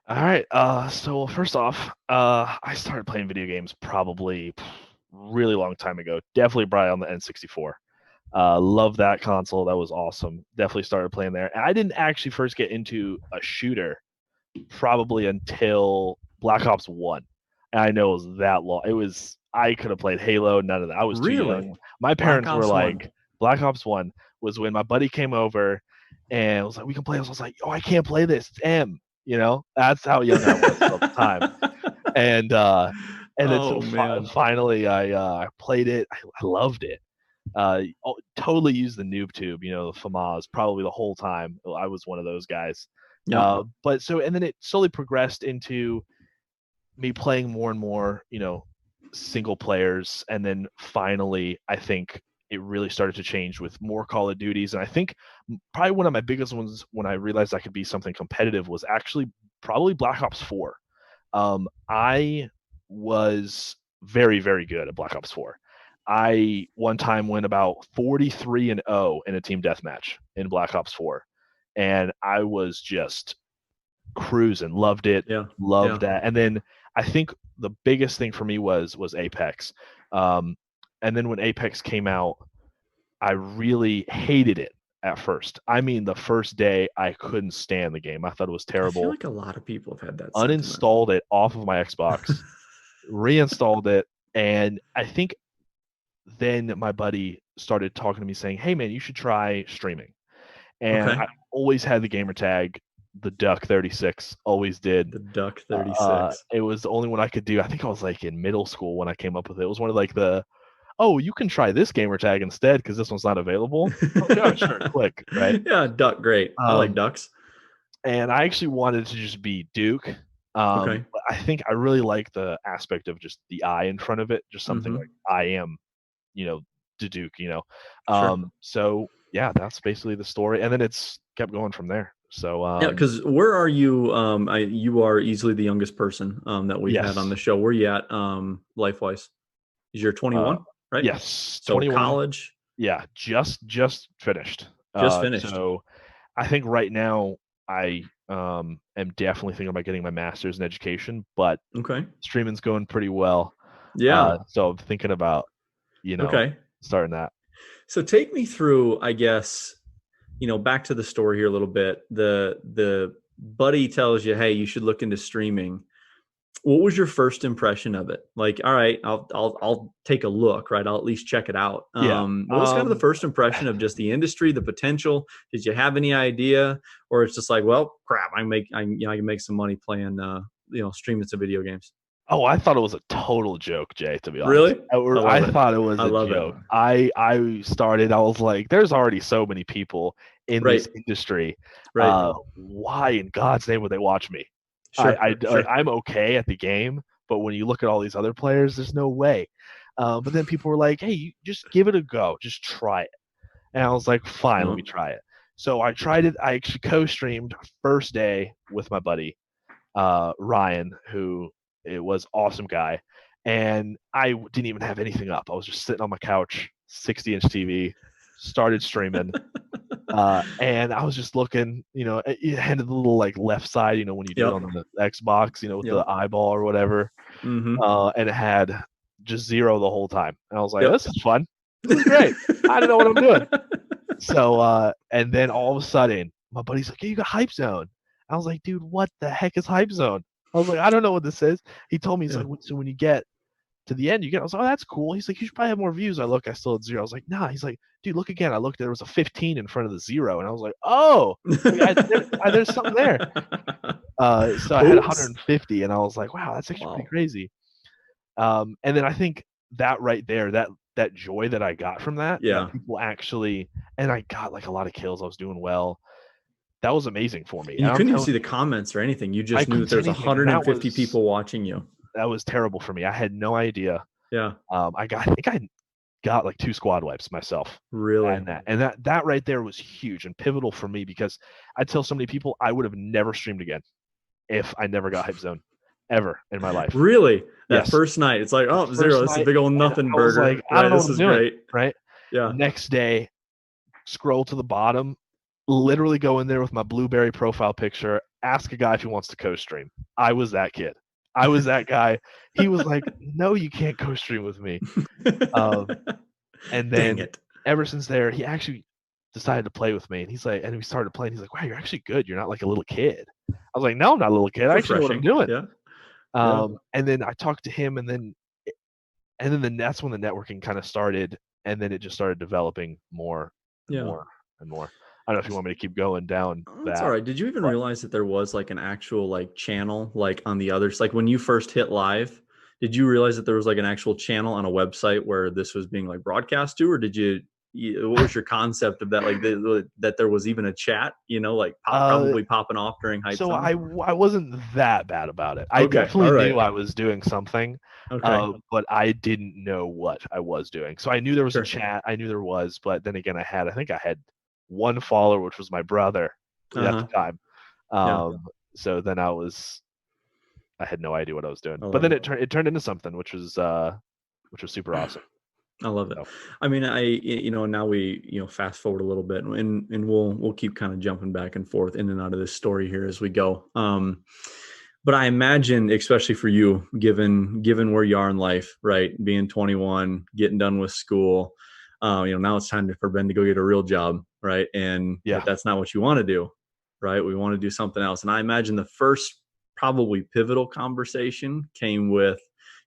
All right. So first off, I started playing video games probably really long time ago. Definitely probably on the N64. Love that console. That was awesome. Definitely started playing there. And I didn't actually first get into a shooter probably until Black Ops 1. And I know it was that long. I could have played Halo, none of that. I was too Really? young. My Black parents were Ops 1. like, Black Ops 1 was when my buddy came over and was like, we can play. I was like, oh, I can't play this. It's M. That's how young I was at the time. And then so Oh man. finally I played it. I loved it. Totally used the noob tube, the FAMAS probably the whole time. I was one of those guys. Yep. And then it slowly progressed into me playing more and more, single players. And then finally, I think it really started to change with more Call of Duties. And I think probably one of my biggest ones when I realized I could be something competitive was actually probably Black Ops 4. I was very, very good at Black Ops 4. I one time went about 43-0 in a team deathmatch in Black Ops 4. And I was just cruising, loved it, Yeah. loved Yeah. that. And then I think the biggest thing for me was Apex. Um, and then when Apex came out, I really hated it at first. I mean, the first day I couldn't stand the game. I thought it was I feel terrible. like a lot of people have had that sentiment. Uninstalled it off of my Xbox, reinstalled it, and I think then my buddy started talking to me saying, "Hey man, you should try streaming." And Okay. I always had the gamer tag, the Duck 36, always did. The Duck 36. It was the only one I could do. I think I was like in middle school when I came up with it. It was one of like oh, you can try this gamer tag instead because this one's not available. Okay, oh, sure, click, right? Yeah, Duck, great. I like Um, ducks. and I actually wanted to just be Duke. Okay. But I think I really like the aspect of just the I in front of it, just something like Mm-hmm. I am, you know, the Duke. Sure. So yeah, that's basically the story, and then it's kept going from there. So Yeah, because where are you? You are easily the youngest person that we've had on yes, the show. Where are you at life wise? Is you're uh, 21, right? yes, So 21. college Yeah, just finished. just finished. So I think right now I am definitely thinking about getting my master's in education, but Okay. streaming's going pretty well. Yeah. So I'm thinking about, you know, Okay. starting that. So take me through, I guess, back to the story here a little bit. The buddy tells you, "Hey, you should look into streaming." What was your first impression of it? Like, all right, I'll take a look, right? I'll at least check it out. Yeah. What was kind of the first impression of just the industry, the potential? Did you have any idea, or it's just like, well, crap, I can make some money playing, streaming some video games. Oh, I thought it was a total joke, Jay, to be honest. Really? I, I or- love I it. thought it was I a love it. joke. I was like, there's already so many people in Right. this industry. Right. Why in God's name would they watch me? Sure. Sure. I'm okay at the game, but when you look at all these other players, there's no way. But then people were like, hey, you just give it a go. Just try it. And I was like, fine, let me Well, try it. So I tried it. I actually co-streamed first day with my buddy Ryan, who it was awesome guy, and I didn't even have anything up. I was just sitting on my couch, 60-inch TV, started streaming, and I was just looking. It had the little like left side, when you do it yep. on the Xbox, with the Yep. eyeball or whatever, Mm-hmm. and it had just zero the whole time. And I was like, Yep. this is fun. This is great. I don't know what I'm doing. So, and then all of a sudden, my buddy's like, hey, you got Hype Zone. I was like, dude, what the heck is Hype Zone? I was like, I don't know what this is. He told me, he's Yeah. like, so when you get to the end, I was like, oh, that's cool. He's like, you should probably have more views. I still had zero. I was like, nah. He's like, dude, look again. I looked, there was a 15 in front of the zero. And I was like, oh, there's something there. So I had Oops. 150 and I was like, wow, that's actually pretty Wow. crazy. And then I think that right there, that joy that I got from that Yeah. people actually, and I got like a lot of kills. I was doing well. That was amazing for me. And you And I'm couldn't even telling see the you, comments or anything. You I just knew couldn't that there see was anything, and 150 people watching you. that was terrible for me. I had no idea. Yeah. I think I got like 2 squad wipes myself, Really. and that right there was huge and pivotal for me because I tell so many people I would have never streamed again if I never got Hype Zone ever in my life. Really? That Yes, first night, it's like, the oh, first zero. This is a night, big old and nothing I was like, burger. I Right. don't know This what I'm is doing. great. Right. Yeah. Next day, scroll to the bottom, literally go in there with my Blueberry profile picture. ask a guy if he wants to co-stream. I was that kid. I was that guy. He was like, no, you can't co-stream with me. And Dang then it. ever since there, he actually decided to play with me. And he's like, and we started playing. He's like, wow, you're actually good. You're not like a little kid. I was like, no, I'm not a little kid. It's I actually know what I'm refreshing. doing. Yeah. Yeah. And then I talked to him, and then that's when the networking kind of started, and then it just started developing more and Yeah. more and more. I don't know if you want me to keep going down Oh, that's that. all right. Did you even But realize that there was like an actual like channel like on the others? Like when you first hit live, did you realize that there was like an actual channel on a website where this was being like broadcast to, or what was your concept of that? Like that there was even a chat, like probably popping off during hype so zone? I wasn't that bad about it. I Okay. All definitely right. knew I was doing something, Okay. but I didn't know what I was doing. So I knew there was a Sure. chat. I knew there was, but then again, I think I had one follower, which was my brother at the Uh-huh. time. Yeah. So then I had no idea what I was doing. I But love then it. it turned into something, which was super awesome. I love it. So, I mean, now we, fast forward a little bit, and we'll keep kind of jumping back and forth in and out of this story here as we go. But I imagine, especially for you, given where you are in life, right? Being 21, getting done with school, now it's time for Ben to go get a real job, right? And yeah. if that's not what you want to do, right? We want to do something else. And I imagine the first probably pivotal conversation came with,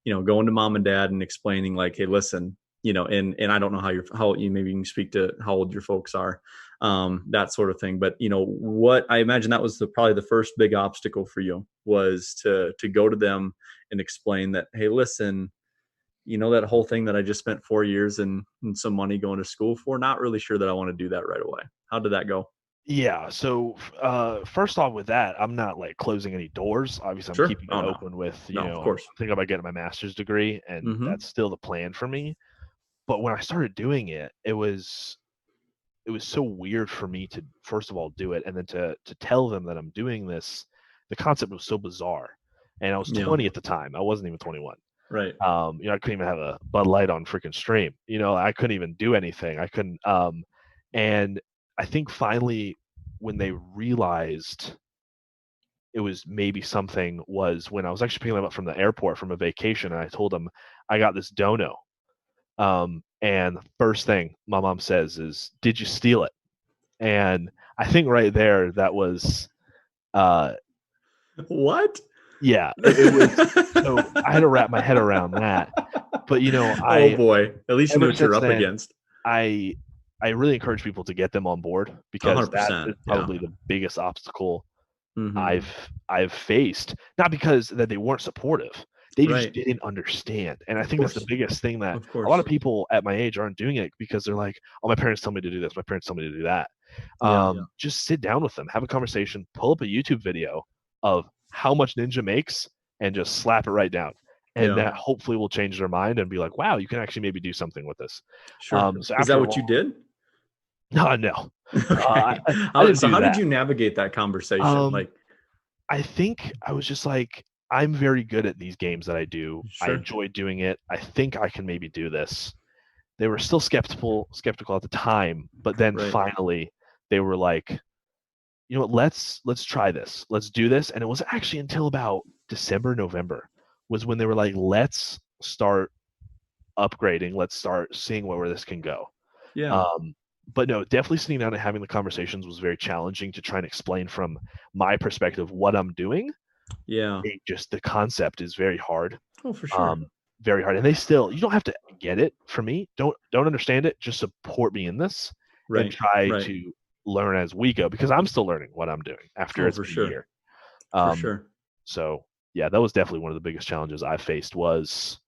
going to mom and dad and explaining like, hey, listen, and I don't know how you maybe you can speak to how old your folks are, that sort of thing. But what I imagine that was probably the first big obstacle for you was to go to them and explain that, hey, listen, that whole thing that I just spent 4 years and some money going to school for, not really sure that I want to do that right away. How did that go? Yeah. So first off, with that, I'm not like closing any doors. Obviously, I'm Sure. keeping it Oh no, open with no, of I'm course. thinking about getting my master's degree, and Mm-hmm. that's still the plan for me. But when I started doing it, it was so weird for me to first of all do it, and then to tell them that I'm doing this. The concept was so bizarre, and I was Yeah. 20 at the time. I wasn't even 21. Right. I couldn't even have a Bud Light on freaking stream. I couldn't even do anything. I couldn't. And I think finally, when they realized it was maybe something, was when I was actually picking them up from the airport from a vacation, and I told them I got this dono. And the first thing my mom says is, "Did you steal it?" And I think right there, that was, uh, What? yeah, it was. So I had to wrap my head around that. But Oh I boy. At least you know ever what you're since up then, against. I I really encourage people to get them on board, because that 100%. is Yeah. probably the biggest obstacle Mm-hmm. I've faced. Not because that they weren't supportive, they just Right. didn't understand. And I Of think that's the course. biggest thing, that Of a lot course. of people at my age aren't doing it because they're like, "Oh, my parents tell me to do this. My parents tell me to do that." Yeah. Just sit down with them, have a conversation, pull up a YouTube video of how much Ninja makes, and just slap it right down. And Yeah. that hopefully will change their mind and be like, "Wow, you can actually maybe do something with this." Sure. So Is that after a what you long, did? no, Okay. I didn't So do how did that. you navigate that conversation? Um, Like, I think I was just like, I'm very good at these games that I do. I sure. enjoy doing it. I think I can maybe do this. They were still skeptical at the time, but then Right. finally they were like, you know what, let's try this. Let's do this. And it was actually until about December, November was when they were like, let's start upgrading. Let's start seeing where this can go. Yeah. Um, but no, definitely sitting down and having the conversations was very challenging to try and explain from my perspective what I'm doing. Yeah. Just the concept is very hard. Oh, for sure. um, Very hard. And you don't have to get it from me. Don't understand it. Just support me in this and Right. try Right. to learn as we go, because I'm still learning what I'm doing after Oh, it's for been a sure. year. For Um, sure. so yeah, that was definitely one of the biggest challenges I faced, was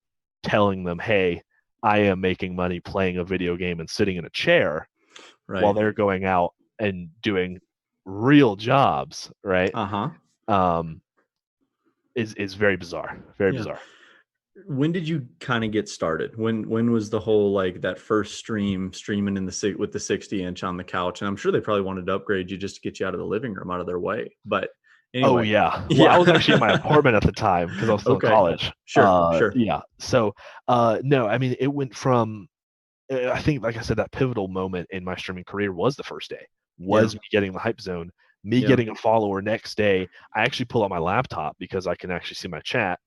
telling them, hey, I am making money playing a video game and sitting in a chair while Right. they're going out and doing real jobs, right? Uh-huh. Um, is very bizarre. Very Yeah. bizarre. When did you kind of get started? When was the whole like that first streaming in with the 60 inch on the couch? And I'm sure they probably wanted to upgrade you just to get you out of the living room, out of their way. But Oh anyway, yeah. Well, I was actually in my yeah. apartment at the time because I was still in Okay. college. Sure. Sure. Yeah. So, no, I mean, it went from, I think, like I said, that pivotal moment in my streaming career was the first day, Yeah. was me getting the hype zone. Me Yeah. getting a follower next day, I actually pull out my laptop because I can actually see my chat,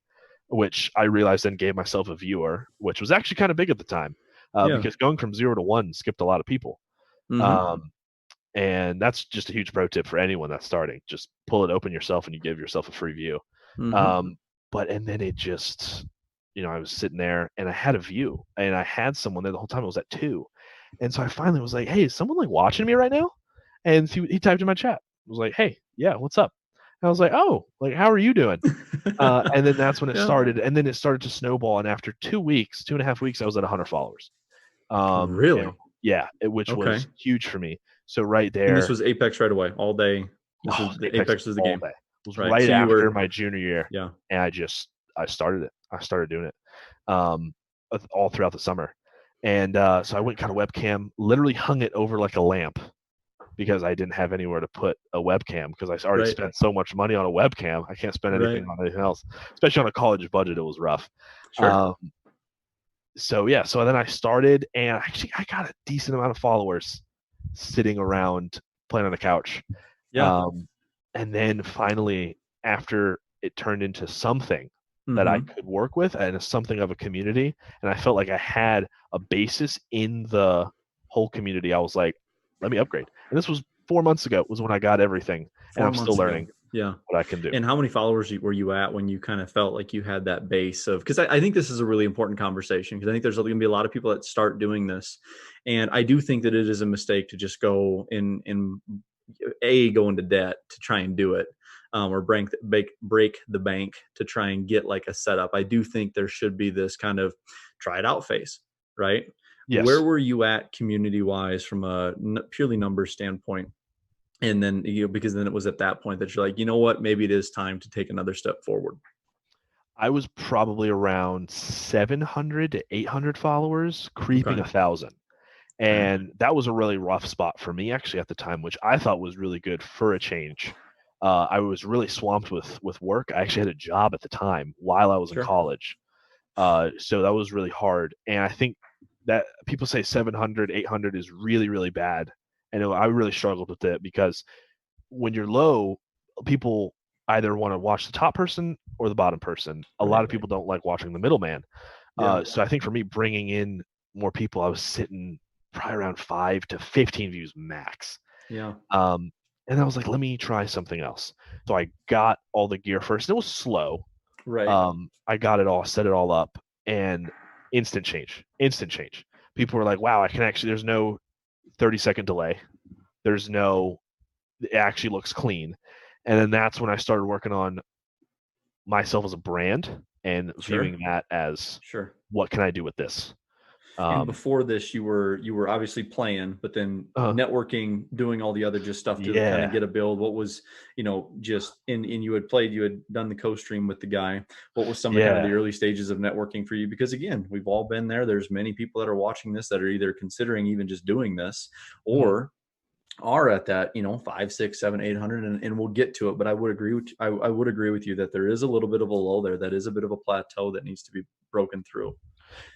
which I realized then gave myself a viewer, which was actually kind of big at the time, Yeah. because going from 0 to 1 skipped a lot of people. Mm-hmm. Um, and that's just a huge pro tip for anyone that's starting. Just pull it open yourself and you give yourself a free view. Mm-hmm. And then it just, I was sitting there and I had a view and I had someone there the whole time. It was at 2. And so I finally was like, hey, is someone like watching me right now? And he typed in my chat. I was like, hey, yeah, what's up? And I was like, oh, like, how are you doing? And then that's when it Yeah. started. And then it started to snowball. And after 2 weeks, 2.5 weeks, I was at 100 followers. And Really? yeah, which Okay. was huge for me. So right And this there, was Apex right away, all day. This oh, was the Apex Apex was the all game, day. It was right? right So you after were, my junior year, yeah, and I started it. I started doing it, um, all throughout the summer, and so I went kind of webcam, literally hung it over like a lamp because I didn't have anywhere to put a webcam because I already right, spent so much money on a webcam. I can't spend right, anything on anything else, especially on a college budget. It was rough. sure, Um, so yeah, so then I started, and actually I got a decent amount of followers sitting around playing on the couch. yeah, Um, and then finally, after it turned into something that I mm-hmm. could work with and something of a community, and I felt like I had a basis in the whole community, I was like, let me upgrade. And this was 4 months ago, was when I got everything, and four I'm still months ago, learning yeah. what I can do. And how many followers were you at when you kind of felt like you had that base of? Because I think this is a really important conversation because I think there's going to be a lot of people that start doing this, and I do think that it is a mistake to just go in go into debt to try and do it, or break the bank to try and get like a setup. I do think there should be this kind of try it out phase, right? Where Yes. were you at community wise from a purely numbers standpoint? And then because then it was at that point that you're like, you know what, maybe it is time to take another step forward. I was probably around 700 to 800 followers, creeping Okay. 1,000. Okay. And that was a really rough spot for me actually at the time, which I thought was really good for a change. I was really swamped with work. I actually had a job at the time while I was in Sure. college. So that was really hard. And I think that people say 700, 800 is really, really bad. And I really struggled with it because when you're low, people either want to watch the top person or the bottom person. A lot Right. of people don't like watching the middleman. Yeah. So I think for me, bringing in more people, I was sitting probably around 5 to 15 views max. Yeah. Um, and I was like, let me try something else. So I got all the gear first. It was slow. Right. I got it all, set it all up, and instant change. Instant change. People were like, wow, I can actually, there's no 30-second delay. There's no, it actually looks clean. And then that's when I started working on myself as a brand and Sure. viewing that as Sure. what can I do with this? And Um, before this, you were obviously playing, but then uh, networking, doing all the other just stuff to kind of yeah. get a build. What was, just in you had done the co-stream with the guy. What was some of kind of the Yeah. early stages of networking for you? Because again, we've all been there. There's many people that are watching this that are either considering even just doing this Mhm. or are at that 5 6 7 800, and we'll get to it, but I would agree with you that there is a little bit of a lull there, that is a bit of a plateau that needs to be broken through.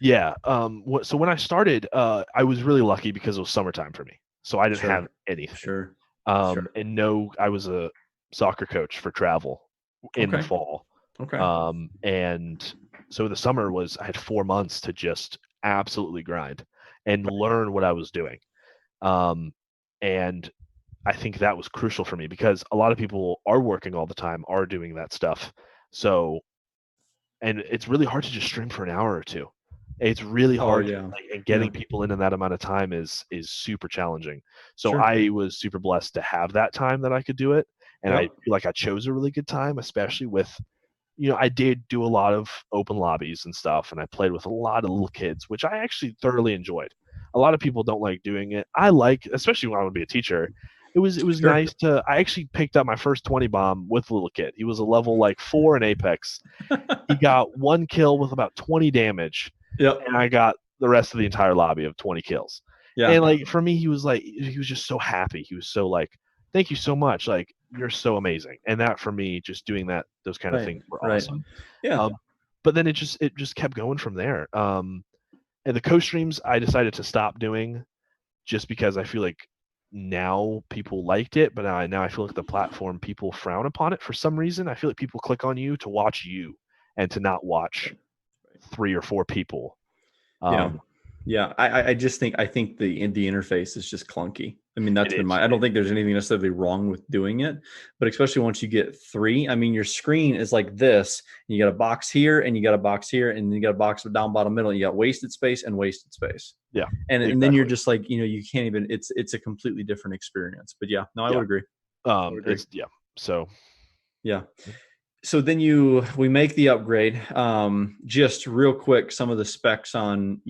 Yeah. So when I started, I was really lucky because it was summertime for me. So I didn't have Sure. anything. Sure. Sure. And no, I was a soccer coach for travel in the Okay. fall. Okay. And so the summer was, I had 4 months to just absolutely grind and learn what I was doing. Um, and I think that was crucial for me because a lot of people are working all the time, are doing that stuff. So, and it's really hard to just stream for an hour or two. It's really Oh hard, yeah. and Yeah. getting people in that amount of time is super challenging. So Sure. I was super blessed to have that time that I could do it, and I Yep. feel like I chose a really good time, especially with, I did do a lot of open lobbies and stuff, and I played with a lot of little kids, which I actually thoroughly enjoyed. A lot of people don't like doing it. I like, especially when I would be a teacher. It was Sure. nice to. I actually picked up my first 20 bomb with a little kid. He was a level like 4 in Apex. He got 1 kill with about 20 damage, Yep. and I got the rest of the entire lobby of 20 kills. Yeah. And like for me, he was just so happy. He was so like, thank you so much. Like you're so amazing. And that for me, just doing those kind of Right. things were Right. awesome. Yeah. Um, but then it just kept going from there. And the co streams I decided to stop doing just because I feel like now people liked it, but now I feel like the platform, people frown upon it for some reason. I feel like people click on you to watch you and to not watch Right. 3 or 4 people. Yeah. Um, Yeah. I just think, the interface is just clunky. I mean, it that's been is. I don't think there's anything necessarily wrong with doing it, but especially once you get three, I mean, your screen is like this. You got a box here and you got a box here and you got a box down bottom middle. And you got wasted space and wasted space. Yeah, And then you're exactly. just like, you can't even, it's a completely different experience. But yeah, no, I Yeah. would agree. I would agree. It's yeah. So Yeah. So then we make the upgrade. Just real quick, some of the specs on,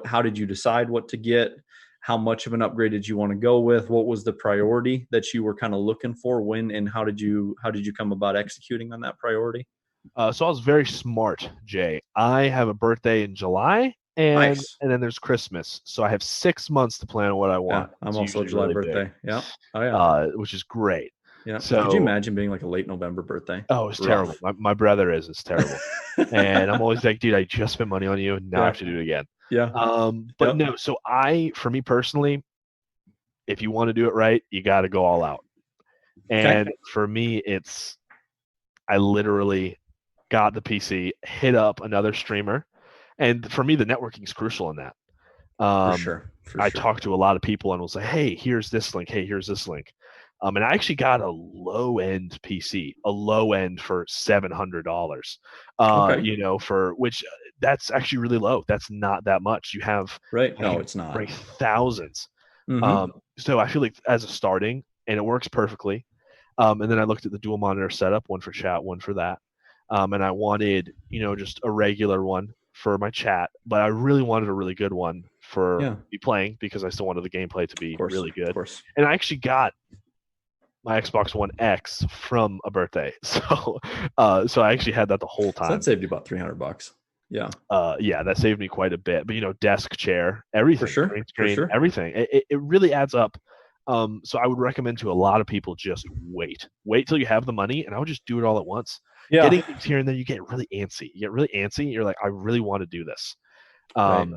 how did you decide what to get? How much of an upgrade did you want to go with? What was the priority that you were kind of looking for when, and how did you come about executing on that priority? so I was very smart, Jay. I have a birthday in July, and Nice. and then there's Christmas. So I have 6 months to plan what I Yeah. want. I'm It's also a usually July really big, birthday. Yeah. Oh yeah. which is great. Yeah. Could you So, imagine being like a late November birthday? oh, it's terrible. Rough. My brother is. It's terrible. And I'm always like, dude, I just spent money on you, and now I Yeah. have to do it again. Yeah. But Yep. no. So for me personally, if you want to do it right, you got to go all out. Okay. And for me, I literally got the PC, hit up another streamer, and for me, the networking is crucial in that. For Um, sure. For I sure. talked to a lot of people and was like, "Hey, here's this link. Hey, here's this link." And I actually got a low end PC, a low end for $700. Okay. For which that's actually really low. That's not that much. Right. I No, can it's not. break thousands. Mm-hmm. So I feel like as a starting, and it works perfectly. And then I looked at the dual monitor setup, one for chat, one for that. And I wanted, just a regular one for my chat, but I really wanted a really good one for Yeah. me playing because I still wanted the gameplay to Of be course. really Of good. course. And I actually got my Xbox One X from a birthday, so I actually had that the whole So that time. saved you about $300. Yeah, Yeah, that saved me quite a bit. But desk, chair, for everything, sure. green For screen, sure. everything. It really adds up. So I would recommend to a lot of people just wait till you have the money, and I would just do it all at once. Yeah. Getting things here and then, you get really antsy. You get really antsy. You're like, I really want to do this. Right.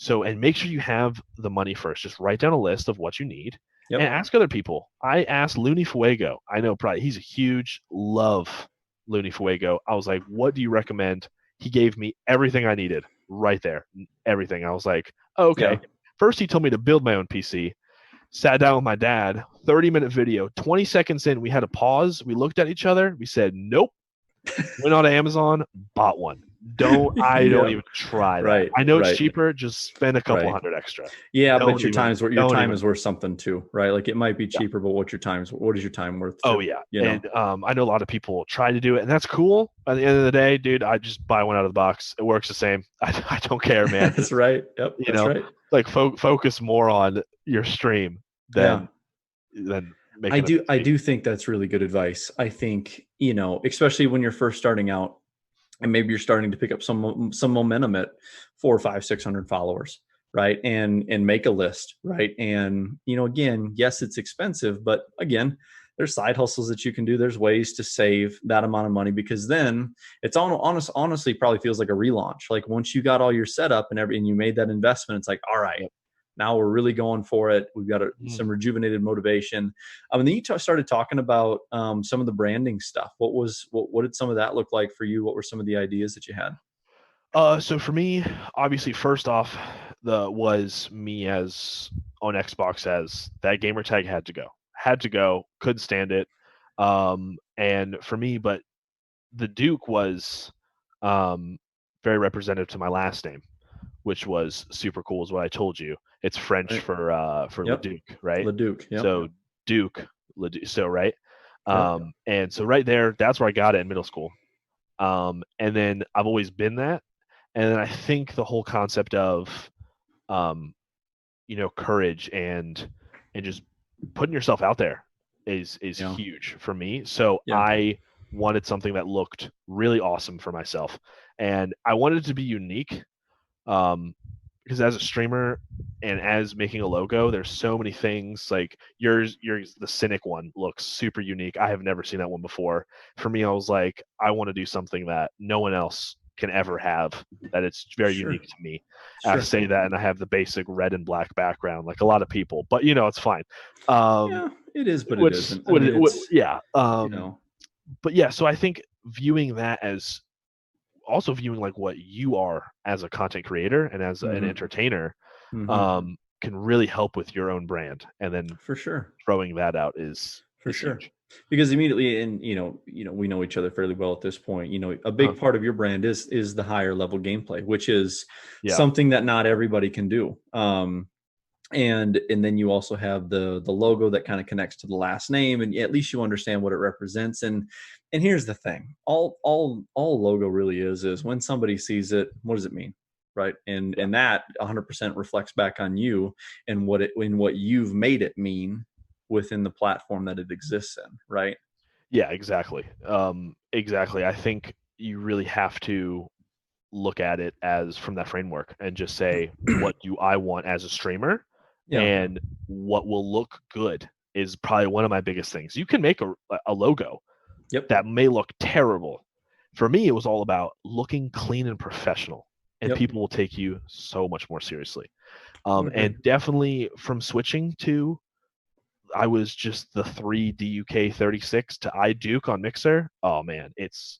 And make sure you have the money first. Just write down a list of what you need and Yep. ask other people. I asked Looney Fuego. I know probably he's a huge love Looney Fuego. I was like, what do you recommend? He gave me everything I needed right there. Everything. I was like, oh, okay. Yeah. First, he told me to build my own PC. Sat down with my dad, 30-minute video. 20 seconds in, we had a pause. We looked at each other. We said, nope. Went on Amazon, bought one. I don't Yep. even try that. Right. I know it's Right. cheaper. Just spend a couple Right. hundred extra. Yeah, but Don't even. your Don't time even. is worth something too, right? Like it might be Yeah. cheaper, but what is your time worth Oh too? yeah. You know? And I know a lot of people try to do it, and that's cool. At the end of the day, dude, I just buy one out of the box. It works the same. I don't care, man. That's right. Yep. You That's know, right. like focus more on your stream Yeah. than I making a do I PC. do think that's really good advice. I think, especially when you're first starting out and maybe you're starting to pick up some momentum at 4, 5, 600 followers, right? And make a list, right? And again, yes, it's expensive, but again, there's side hustles that you can do. There's ways to save that amount of money because then it's honestly probably feels like a relaunch. Like once you got all your setup and you made that investment, it's like, all right, Yep. now we're really going for it. We've got Mhm. some rejuvenated motivation. And then you started talking about some of the branding stuff. What did some of that look like for you? What were some of the ideas that you had? So for me, obviously, first off, the was me as on Xbox as that gamer tag had to go, couldn't stand it. And for me, but the Duke was um, very representative to my last name, which was super cool. Is what I told you. It's French Right. for Yep. Leduc, right? Leduc. Yep. So Duke, Leduc, so right. Yep. And so right there, that's where I got it in middle school. And then I've always been that. And then I think the whole concept of um, courage and just putting yourself out there is Yeah. huge for me. So Yeah. I wanted something that looked really awesome for myself, and I wanted it to be unique. Um, because as a streamer and as making a logo, there's so many things like yours the cynic one looks super unique. I have never seen that one before. For me, I was like, I want to do something that no one else can ever have. That it's very Sure. unique to me. And I Sure. say that, and I have the basic red and black background, like a lot of people. But it's fine. Yeah, it is, but it Which, isn't. I mean, it's, yeah. you know, But yeah, so I think viewing that as also viewing like what you are as a content creator and as an hmm entertainer hmm can really help with your own brand, and then for sure. throwing that out For is sure. huge. Because immediately, and we know each other fairly well at this point. A Uh, big part of your brand is the higher level gameplay, which is yeah, something that not everybody can do. And then you also have the logo that kind of connects to the last name, and at least you understand what it represents. And here's the thing: all logo really is when somebody sees it, what does it mean, right? And yeah, and that 100% reflects back on you and what you've made it mean within the platform that it exists in, right? yeah, exactly. Exactly. I think you really have to look at it as from that framework and just say, what do I want as a streamer, Yeah. and what will look good is probably one of my biggest things. You can make a logo Yep. that may look terrible. For me, it was all about looking clean and professional, and Yep. people will take you so much more seriously. Would agree. And definitely from switching to, I was just the 3 DUK 36 to iDuke on Mixer. Oh man, it's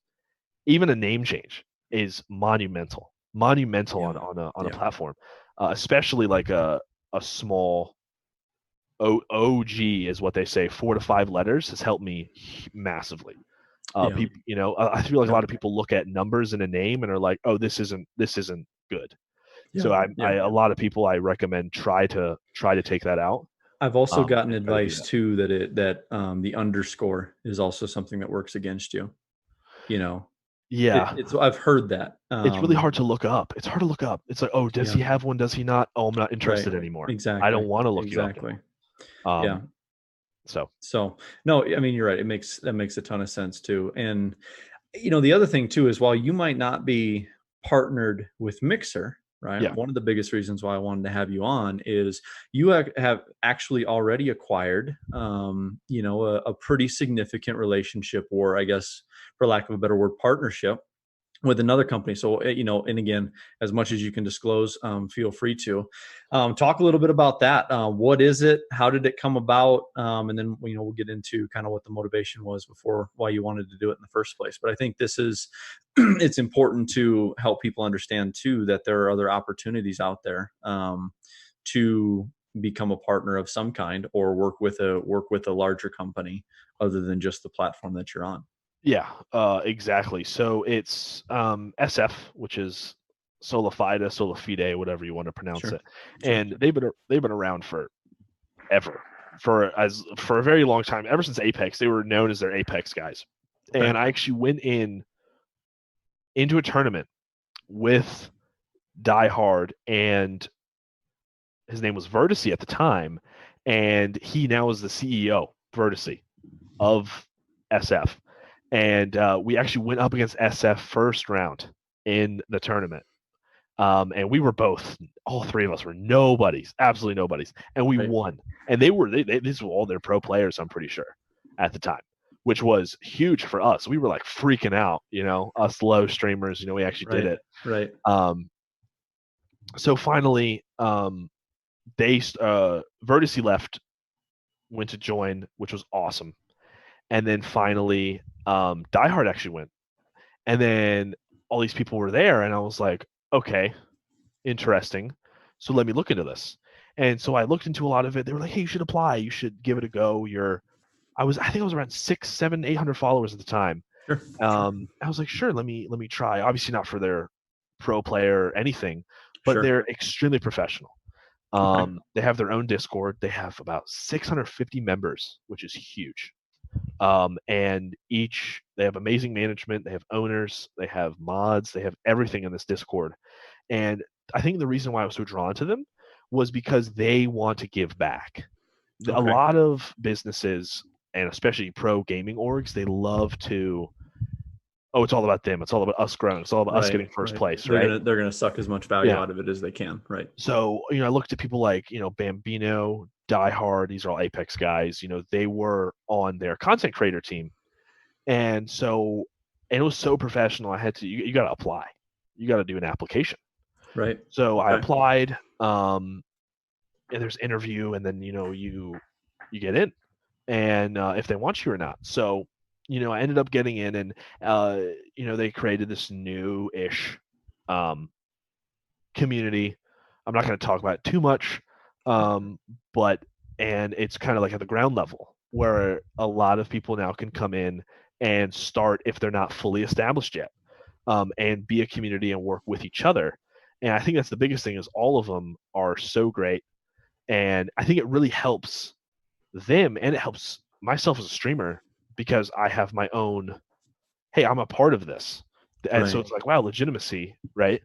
even a name change is monumental Yeah. on a Yeah. platform, especially like a small OG is what they say, 4 to 5 letters has helped me massively. Yeah. People, I feel like a Yep. lot of people look at numbers in a name and are like, oh, this isn't good. Yeah. So Yeah. a lot of people I recommend try to take that out. I've also gotten And try to do advice that. too that the underscore is also something that works against you. You know, Yeah, it's I've heard that. it's really hard to look up. It's hard to look up. It's like, oh, does Yeah. he have one? Does he not? Oh, I'm not Right. interested anymore. I Exactly. don't want to look you up Exactly. anymore. Yeah. Um, so So no, I mean you're right. That makes a ton of sense too. And the other thing too is while you might not be partnered with Mixer, right? yeah, One of the biggest reasons why I wanted to have you on is you have actually already acquired, a pretty significant relationship, or I guess for lack of a better word, partnership with another company. So, and again, as much as you can disclose, feel free to talk a little bit about that. What is it? How did it come about? And then, we'll get into kind of what the motivation was before why you wanted to do it in the first place. But I think this is, it's important to help people understand too, that there are other opportunities out there to become a partner of some kind or work with a larger company other than just the platform that you're on. yeah, exactly. So it's SF, which is Sola Fide, Sola Fide, whatever you want to pronounce Sure. it, Sure. and they've been around forever, for a very long time. Ever since Apex, they were known as their Apex guys. Okay. And I actually went into a tournament with Die Hard, and his name was Vertice at the time, and he now is the CEO, Vertice, of SF. And we actually went up against SF first round in the tournament. And we were both, all three of us were nobodies, absolutely nobodies, and we Right. won. And these were all their pro players, I'm pretty sure, at the time, which was huge for us. We were like freaking out, us low streamers. We actually did Right. it. Right. Um, so finally, they Vertice left, went to join, which was awesome. And then finally, Diehard actually went, and then all these people were there, and I was like, okay, interesting. So let me look into this. And so I looked into a lot of it. They were like, hey, you should apply. You should give it a go. I think I was around 6, 7, 800 followers at the time. Sure. Sure. I was like, sure, let me try. Obviously not for their pro player or anything, but Sure. they're extremely professional. Okay. They have their own Discord. They have about 650 members, which is huge. And they have amazing management. They have owners. They have mods. They have everything in this Discord. And I think the reason why I was so drawn to them was because they want to give back. A Okay. lot of businesses, and especially pro gaming orgs, they love to, oh, it's all about them. It's all about us growing. It's all about us Right. getting first Right. place, They're right? gonna they're gonna suck as much value Yeah. out of it as they can. Right. So, I looked at people like, Bambino, Die Hard, these are all Apex guys, they were on their content creator team. And so, and it was so professional. I had to, you got to apply. you got to do an application. Right. So I Okay. applied, and there's interview, and then you get in, and if they want you or not. So I ended up getting in, and they created this new-ish um, community. I'm not going to talk about it too much, um, but and it's kind of like at the ground level where a lot of people now can come in and start if they're not fully established yet, and be a community and work with each other. And I think that's the biggest thing is all of them are so great, and I think it really helps them and it helps myself as a streamer because I have my own. Hey, I'm a part of this, and so Right. it's like wow, legitimacy, right?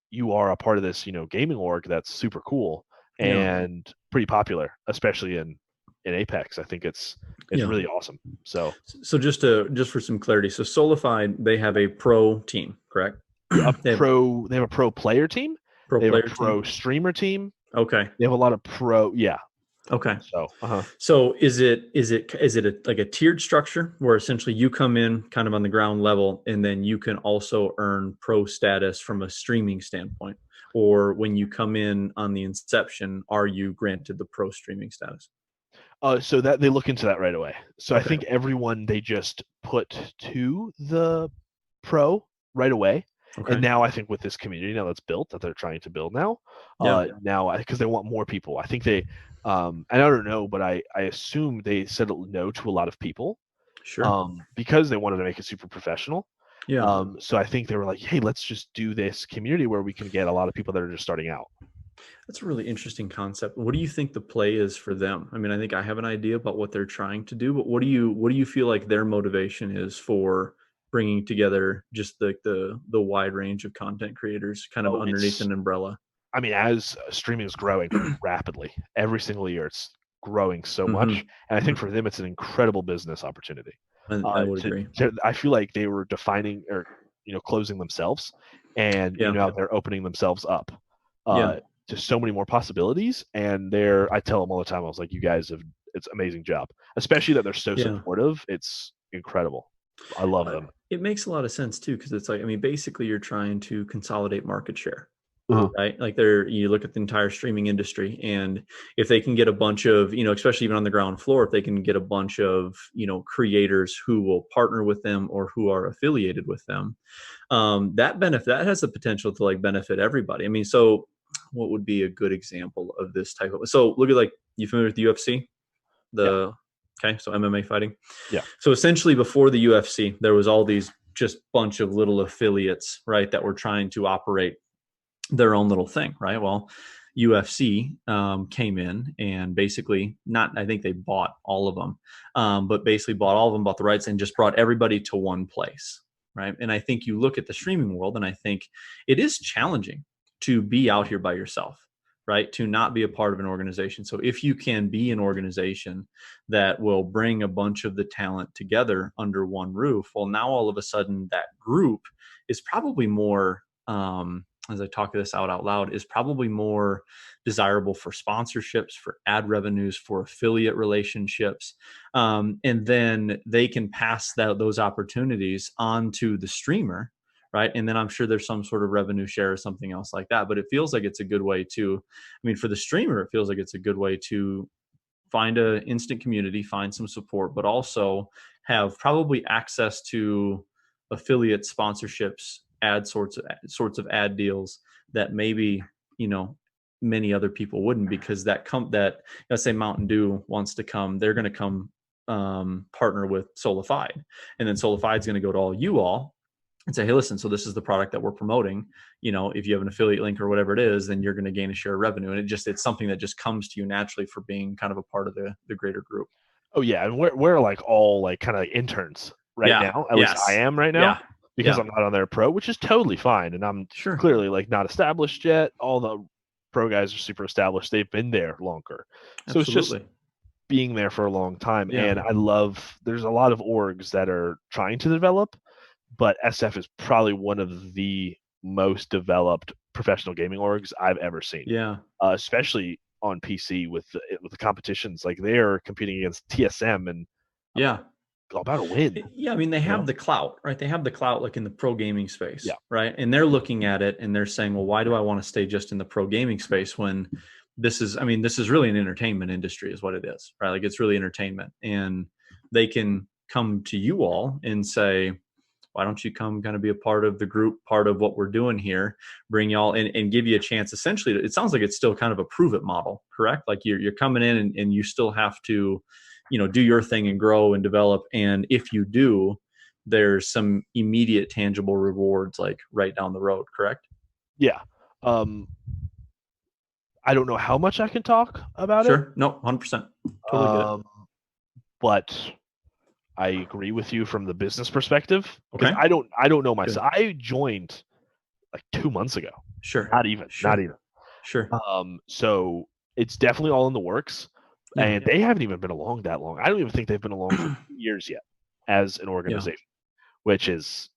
You are a part of this, gaming org that's super cool Yeah. and pretty popular, especially in Apex. I think it's Yeah. really awesome. So So just for some clarity, so Solified, they have a pro team, correct? They have they have a pro player team, pro they have a player pro team. streamer team, Okay. they have a lot of pro, yeah. Okay. So So is it like a tiered structure where essentially you come in kind of on the ground level and then you can also earn pro status from a streaming standpoint? Or when you come in on the inception, are you granted the pro streaming status? so that they look into that right away. So I Okay. think everyone they just put to the pro right away. And Okay. now I think with this community now that's built that they're trying to build now, Yeah. now because they want more people. I think they, and I don't know, but I assume they said no to a lot of people, Sure. because they wanted to make it super professional. Yeah. So I think they were like, hey, let's just do this community where we can get a lot of people that are just starting out. That's a really interesting concept. What do you think the play is for them? I mean, I think I have an idea about what they're trying to do, but what do you feel like their motivation is for bringing together just the wide range of content creators kind of Oh, underneath an umbrella? I mean, as streaming is growing rapidly, every single year it's growing so much, Hmm. and I think for them it's an incredible business opportunity. I would agree. I feel like they were defining or closing themselves, and Yeah. now they're opening themselves up Yeah. uh, to so many more possibilities. And I tell them all the time, I was like, you guys have it's amazing job, especially that they're so Yeah. supportive. It's incredible. I love them. It makes a lot of sense too, because it's like, I mean, basically you're trying to consolidate market share. Uh-huh. Right? Like you look at the entire streaming industry, and if they can get a bunch of, especially even on the ground floor, if they can get a bunch of, creators who will partner with them or who are affiliated with them, that has the potential to like benefit everybody. I mean, so what would be a good example of this type of, so look at like, you familiar with the UFC? Yeah, Okay, so MMA fighting. yeah. So essentially before the UFC, there was all these just bunch of little affiliates, right, that were trying to operate their own little thing, right? Well, UFC came in and basically not, I think they bought all of them, but basically bought all of them, bought the rights, and just brought everybody to one place, right? And I think you look at the streaming world, and I think it is challenging to be out here by yourself, right? To not be a part of an organization. So if you can be an organization that will bring a bunch of the talent together under one roof, well, now all of a sudden that group is probably more as I talk this out loud, is probably more desirable for sponsorships, for ad revenues, for affiliate relationships. And then they can pass those opportunities on to the streamer, right? And then I'm sure there's some sort of revenue share or something else like that. But it feels like it's a good way to, I mean, for the streamer, it feels like it's a good way to find an instant community, find some support, but also have probably access to affiliate sponsorships, sorts of ad deals that maybe many other people wouldn't, because that let's say Mountain Dew wants to come, they're going to come partner with Solified, and then Solified's going to go to all and say, hey, listen, so this is the product that we're promoting. If you have an affiliate link or whatever it is, then you're going to gain a share of revenue. And it's something that just comes to you naturally for being kind of a part of the greater group. Oh yeah, and we're like all like kind of interns right Yeah. now. At least I Yes. am right now Yeah. because Yeah. I'm not on their pro, which is totally fine. And I'm Sure. clearly like not established yet. All the pro guys are super established. They've been there longer. So it's just Absolutely. being there for a long time. Yeah. And I love there's a lot of orgs that are trying to develop, but SF is probably one of the most developed professional gaming orgs I've ever seen. Yeah. Especially on PC with the competitions. Like they're competing against TSM and Yeah. all about a win. Yeah, I mean, they have the clout, right? They have the clout like in the pro gaming space, Yeah. right? And they're looking at it and they're saying, well, why do I want to stay just in the pro gaming space when this is, I mean, this is really an entertainment industry is what it is, right? Like it's really entertainment. And they can come to you all and say, why don't you come kind of be a part of the group, part of what we're doing here, bring y'all in and give you a chance. Essentially, it sounds like it's still kind of a prove it model, correct? Like you're coming in and you still have to, do your thing and grow and develop. And if you do, there's some immediate tangible rewards like right down the road, correct? Yeah. I don't know how much I can talk about it. Sure. No, 100%. Totally get it. Um, but I agree with you from the business perspective because Okay. I don't know Good. myself. I joined like 2 months ago. Sure. Not even. Sure. So it's definitely all in the works, Yeah. and they haven't even been along that long. I don't even think they've been along for 2 years yet as an organization, which is,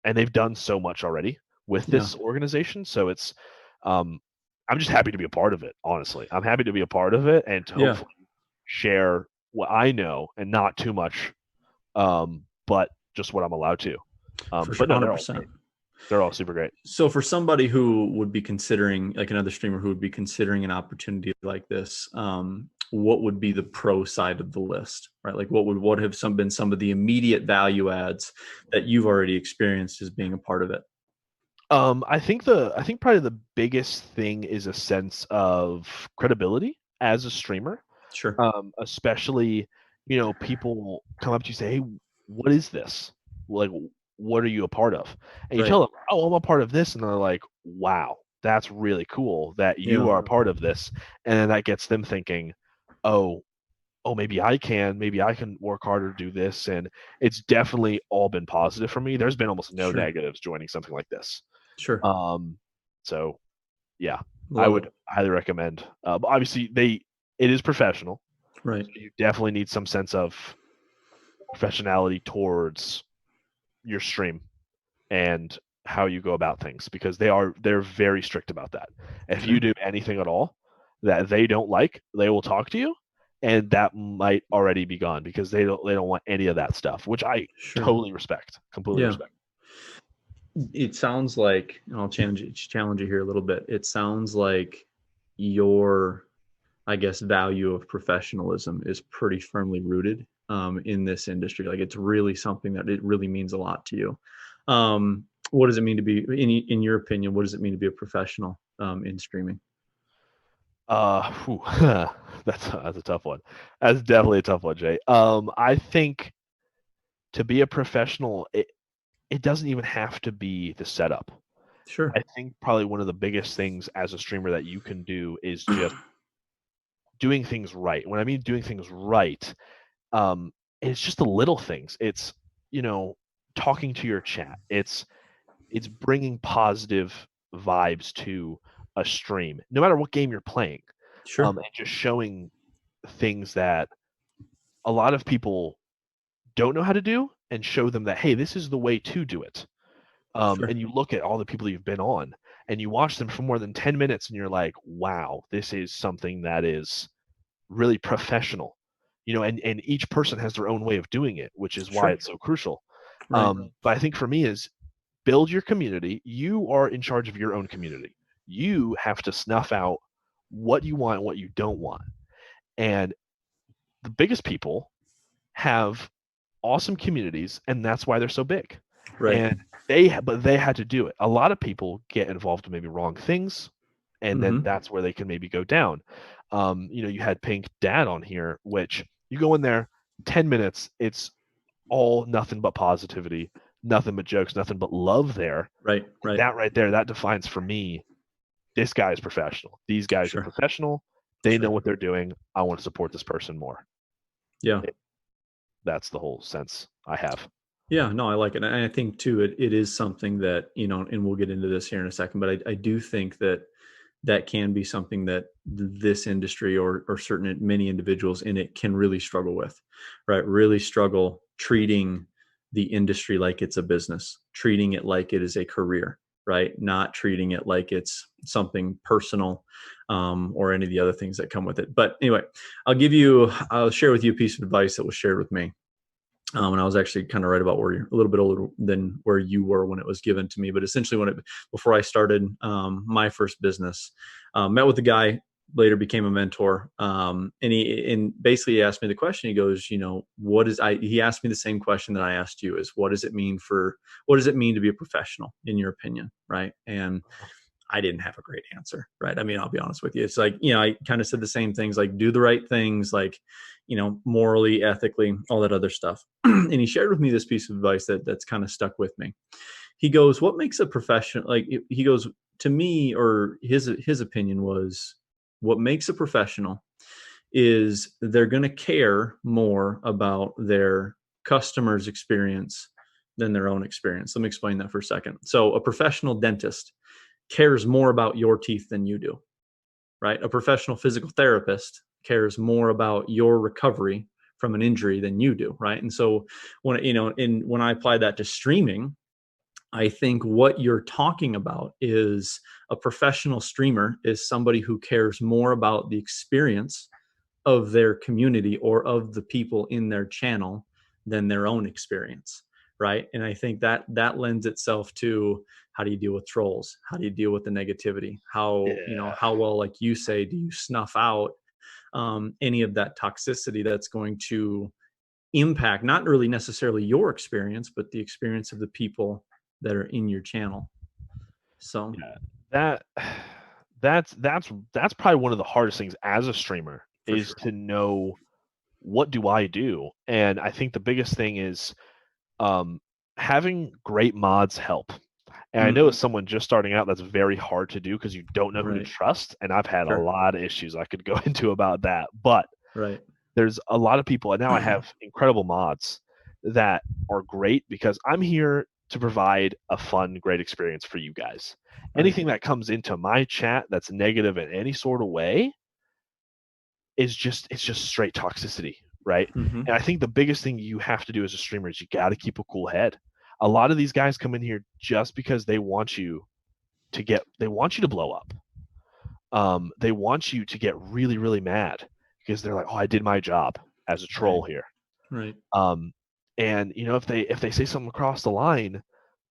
and they've done so much already with this organization. So it's, I'm just happy to be a part of it. Honestly, I'm happy to be a part of it and to hopefully share what I know and not too much, but just what I'm allowed to. For sure, But no, 100%. They're all super great. So for somebody who would be considering, like another streamer who would be considering an opportunity like this, what would be the pro side of the list, right? Like what have been some of the immediate value adds that you've already experienced as being a part of it? I think probably the biggest thing is a sense of credibility as a streamer. Sure. Especially, people come up to you and say, "Hey, what is this? Like, what are you a part of?" And you tell them, "Oh, I'm a part of this," and they're like, "Wow, that's really cool that you are a part of this." And then that gets them thinking, "Oh, maybe I can work harder to do this." And it's definitely all been positive for me. There's been almost no negatives joining something like this. Sure. So yeah, I would highly recommend. But obviously, it is professional, right? So you definitely need some sense of professionality towards your stream and how you go about things because they're very strict about that. If you do anything at all that they don't like, they will talk to you, and that might already be gone because they don't want any of that stuff, which I totally respect, completely respect. It sounds like, and I'll challenge you here a little bit. It sounds like your, I guess, value of professionalism is pretty firmly rooted in this industry. Like it's really something that it really means a lot to you. What does it mean to be, in your opinion, what does it mean to be a professional in streaming? That's a tough one. That's definitely a tough one, Jay. I think to be a professional, it doesn't even have to be the setup. Sure. I think probably one of the biggest things as a streamer that you can do is just doing things right. When I mean doing things right, it's just the little things. It's, talking to your chat. It's bringing positive vibes to a stream, no matter what game you're playing. Sure. And just showing things that a lot of people don't know how to do and show them that, hey, this is the way to do it. And you look at all the people you've been on and you watch them for more than 10 minutes and you're like, wow, this is something that is really professional, and each person has their own way of doing it, which is why it's so crucial. But I think for me is build your community. You are in charge of your own community. You have to snuff out what you want and what you don't want. And the biggest people have awesome communities, and that's why they're so big. And they had to do it. A lot of people get involved in maybe wrong things, and then that's where they can maybe go down. You had Pink Dad on here, which you go in there, 10 minutes, it's all nothing but positivity, nothing but jokes, nothing but love there. Right. That right there, that defines for me, this guy is professional. These guys are professional. They know what they're doing. I want to support this person more. Yeah. That's the whole sense I have. Yeah, no, I like it. And I think too, it is something that, and we'll get into this here in a second, but I do think that can be something that this industry or many individuals in it can really struggle with, right? Really struggle treating the industry like it's a business, treating it like it is a career, right? Not treating it like it's something personal or any of the other things that come with it. But anyway, I'll share with you a piece of advice that was shared with me. And I was actually kind of right about where you're a little bit older than where you were when it was given to me. But essentially, before I started my first business, met with a guy, later became a mentor, and basically asked me the question. He goes, he asked me the same question that I asked you: is what does it mean to be a professional in your opinion, right? And I didn't have a great answer, right? I mean, I'll be honest with you. It's like, I kind of said the same things, like do the right things, like, morally, ethically, all that other stuff. And he shared with me this piece of advice that's kind of stuck with me. He goes, what makes a professional, like, he goes, to me, or his opinion was, what makes a professional is they're going to care more about their customer's experience than their own experience. Let me explain that for a second. So a professional dentist cares more about your teeth than you do, right? A professional physical therapist cares more about your recovery from an injury than you do, right? And so when I apply that to streaming, I think what you're talking about is a professional streamer is somebody who cares more about the experience of their community or of the people in their channel than their own experience, right? And I think that lends itself to, how do you deal with trolls? How do you deal with the negativity? Yeah. How well, like you say, do you snuff out any of that toxicity that's going to impact not really necessarily your experience, but the experience of the people that are in your channel? So Yeah. That that's probably one of the hardest things as a streamer for is sure. to know what do I do? And I think the biggest thing is um, having great mods help. And I know Mm, as someone just starting out, that's very hard to do because you don't know who to right. trust. And I've had a Sure. lot of issues I could go into about that. But Right. there's a lot of people, and now I have incredible mods that are great because I'm here to provide a fun, great experience for you guys. Right. Anything that comes into my chat that's negative in any sort of way it's just straight toxicity, right? Hmm. And I think the biggest thing you have to do as a streamer is you got to keep a cool head. A lot of these guys come in here just because they want you to blow up. They want you to get really, really mad because they're like, "Oh, I did my job as a Right. troll here." Right. Um, and if they say something across the line,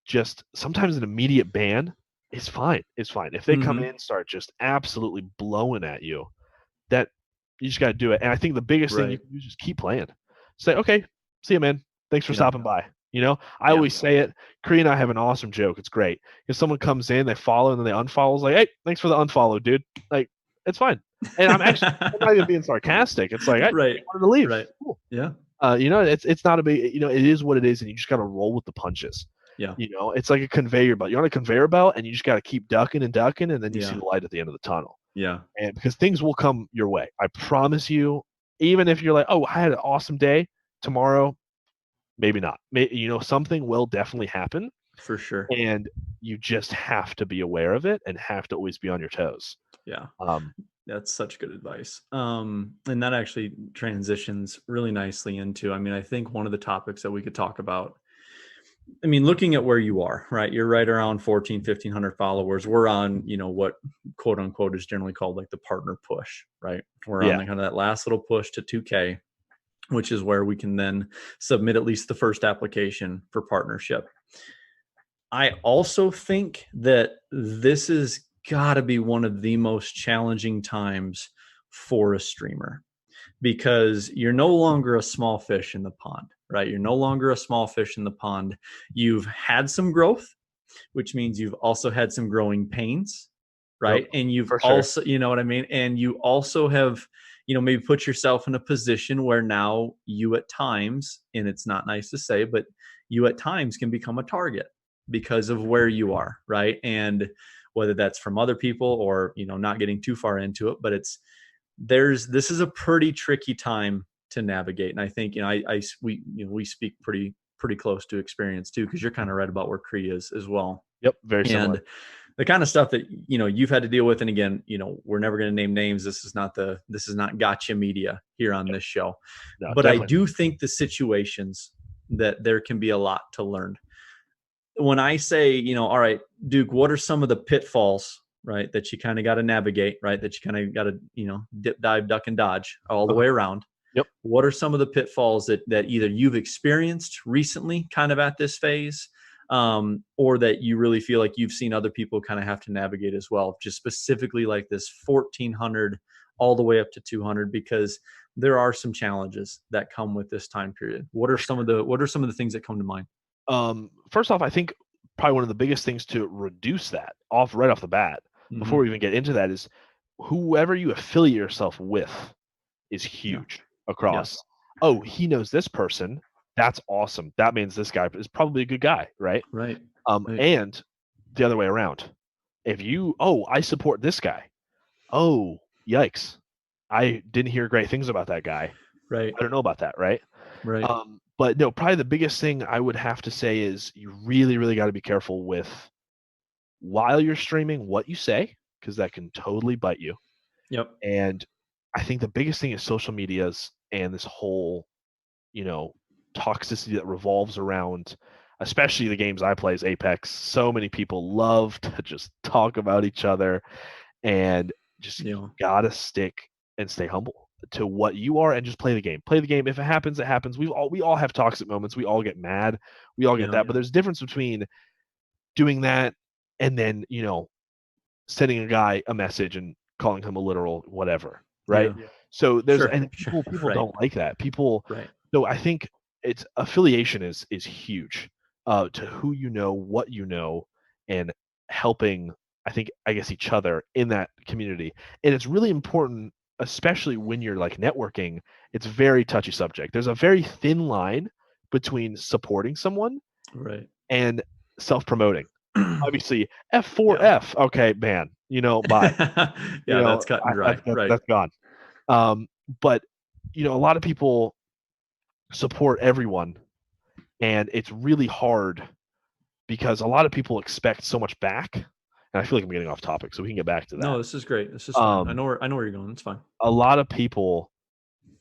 just sometimes an immediate ban is fine. It's fine. If they come in Hmm. and start just absolutely blowing at you, that you just got to do it. And I think the biggest thing you Right. can do is just keep playing. Say, okay, see you, man. Thanks for Yeah. stopping by. I Yeah. always say it. Kree and I have an awesome joke. It's great. If someone comes in, they follow, and then they unfollow, it's like, hey, thanks for the unfollow, dude. Like, it's fine. And I'm not even being sarcastic. It's like, hey, Right. you wanted to leave. Right. Cool. Yeah. It's not a big, it is what it is, and you just got to roll with the punches. Yeah. It's like a conveyor belt. You're on a conveyor belt, and you just got to keep ducking and ducking, and then you see Yeah. the light at the end of the tunnel. Yeah. And because things will come your way, I promise you. Even if you're like, oh, I had an awesome day, tomorrow, maybe not. Something will definitely happen, For sure. and you just have to be aware of it and have to always be on your toes. Yeah. Um, That's such good advice. And that actually transitions really nicely into, I mean, I think one of the topics that we could talk about, I mean, looking at where you are, right? You're right around 14, 1,500 followers. We're on, what quote unquote is generally called like the partner push, right? We're on yeah, the kind of that last little push to 2K, which is where we can then submit at least the first application for partnership. I also think that this has got to be one of the most challenging times for a streamer, because you're no longer a small fish in the pond, right? You're no longer a small fish in the pond. You've had some growth, which means you've also had some growing pains, yep, right? And you've for sure. also, you know what I mean? And you also have, maybe put yourself in a position where now you at times, and it's not nice to say, but you at times can become a target because of where you are, right? And whether that's from other people or, not getting too far into it, but this is a pretty tricky time to navigate. And I think, we speak pretty close to experience too, because you're kind of right about where Cree is as well. Yep, very similar. And the kind of stuff that you've had to deal with, and again, we're never going to name names. This is not gotcha media here on Yep, this show, no, but I definitely. do think the situations that there can be a lot to learn. When I say, all right, Duke, what are some of the pitfalls, right, that you kind of got to navigate, right, that you kind of got to, dip, dive, duck, and dodge all the way around? Yep. What are some of the pitfalls that either you've experienced recently kind of at this phase, or that you really feel like you've seen other people kind of have to navigate as well, just specifically like this 1400 all the way up to 200, because there are some challenges that come with this time period. What are For some sure. of the things that come to mind? First off, I think probably one of the biggest things to reduce that off right off the bat, before Hmm. we even get into that, is whoever you affiliate yourself with is Yeah. huge across. Yes. Oh, he knows this person. That's awesome. That means this guy is probably a good guy, right? Right. Right. And the other way around. If you, oh, I support this guy. Oh, yikes. I didn't hear great things about that guy. Right. I don't know about that, right? Right. But no, probably the biggest thing I would have to say is you really, really got to be careful with while you're streaming what you say, because that can totally bite you. Yep. And I think the biggest thing is social medias and this whole, you know, toxicity that revolves around, especially the games I play is Apex. So many people love to just talk about each other, and just Yeah. gotta stick and stay humble to what you are and just play the game. Play the game. If it happens, it happens. We all have toxic moments. We all get mad. We all get Yeah. that. But there's a difference between doing that and then, sending a guy a message and calling him a literal whatever, right? Yeah. So there's Sure. and Sure. people Right. don't like that. People Right. so I think it's affiliation is huge to who you know, what you know, and helping I guess each other in that community. And it's really important, especially when you're like networking, it's very touchy subject. There's a very thin line between supporting someone Right. and self-promoting. Obviously, Yeah. F4F, okay, man, bye. Yeah, that's cut and dry. Right. That's gone. Um, but a lot of people support everyone, and it's really hard because a lot of people expect so much back. And I feel like I'm getting off topic, so we can get back to No, that. this is great. This is fine. Um, I know where you're going. It's fine. a lot of people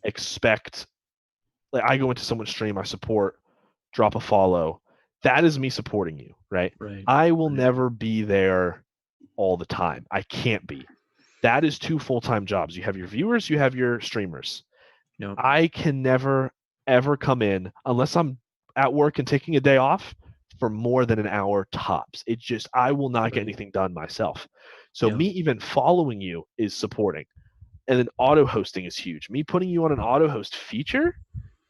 expect, like, I go into someone's stream, I support, drop a follow. That is me supporting you, right? Right. I will Right. never be there all the time. I can't be. That is two full-time jobs. You have your viewers, you have your streamers. No. I can never ever come in unless I'm at work and taking a day off for more than an hour tops. It just I will not get Right. anything done myself. So Yeah. me even following you is supporting. And then auto hosting is huge. Me putting you on an auto host feature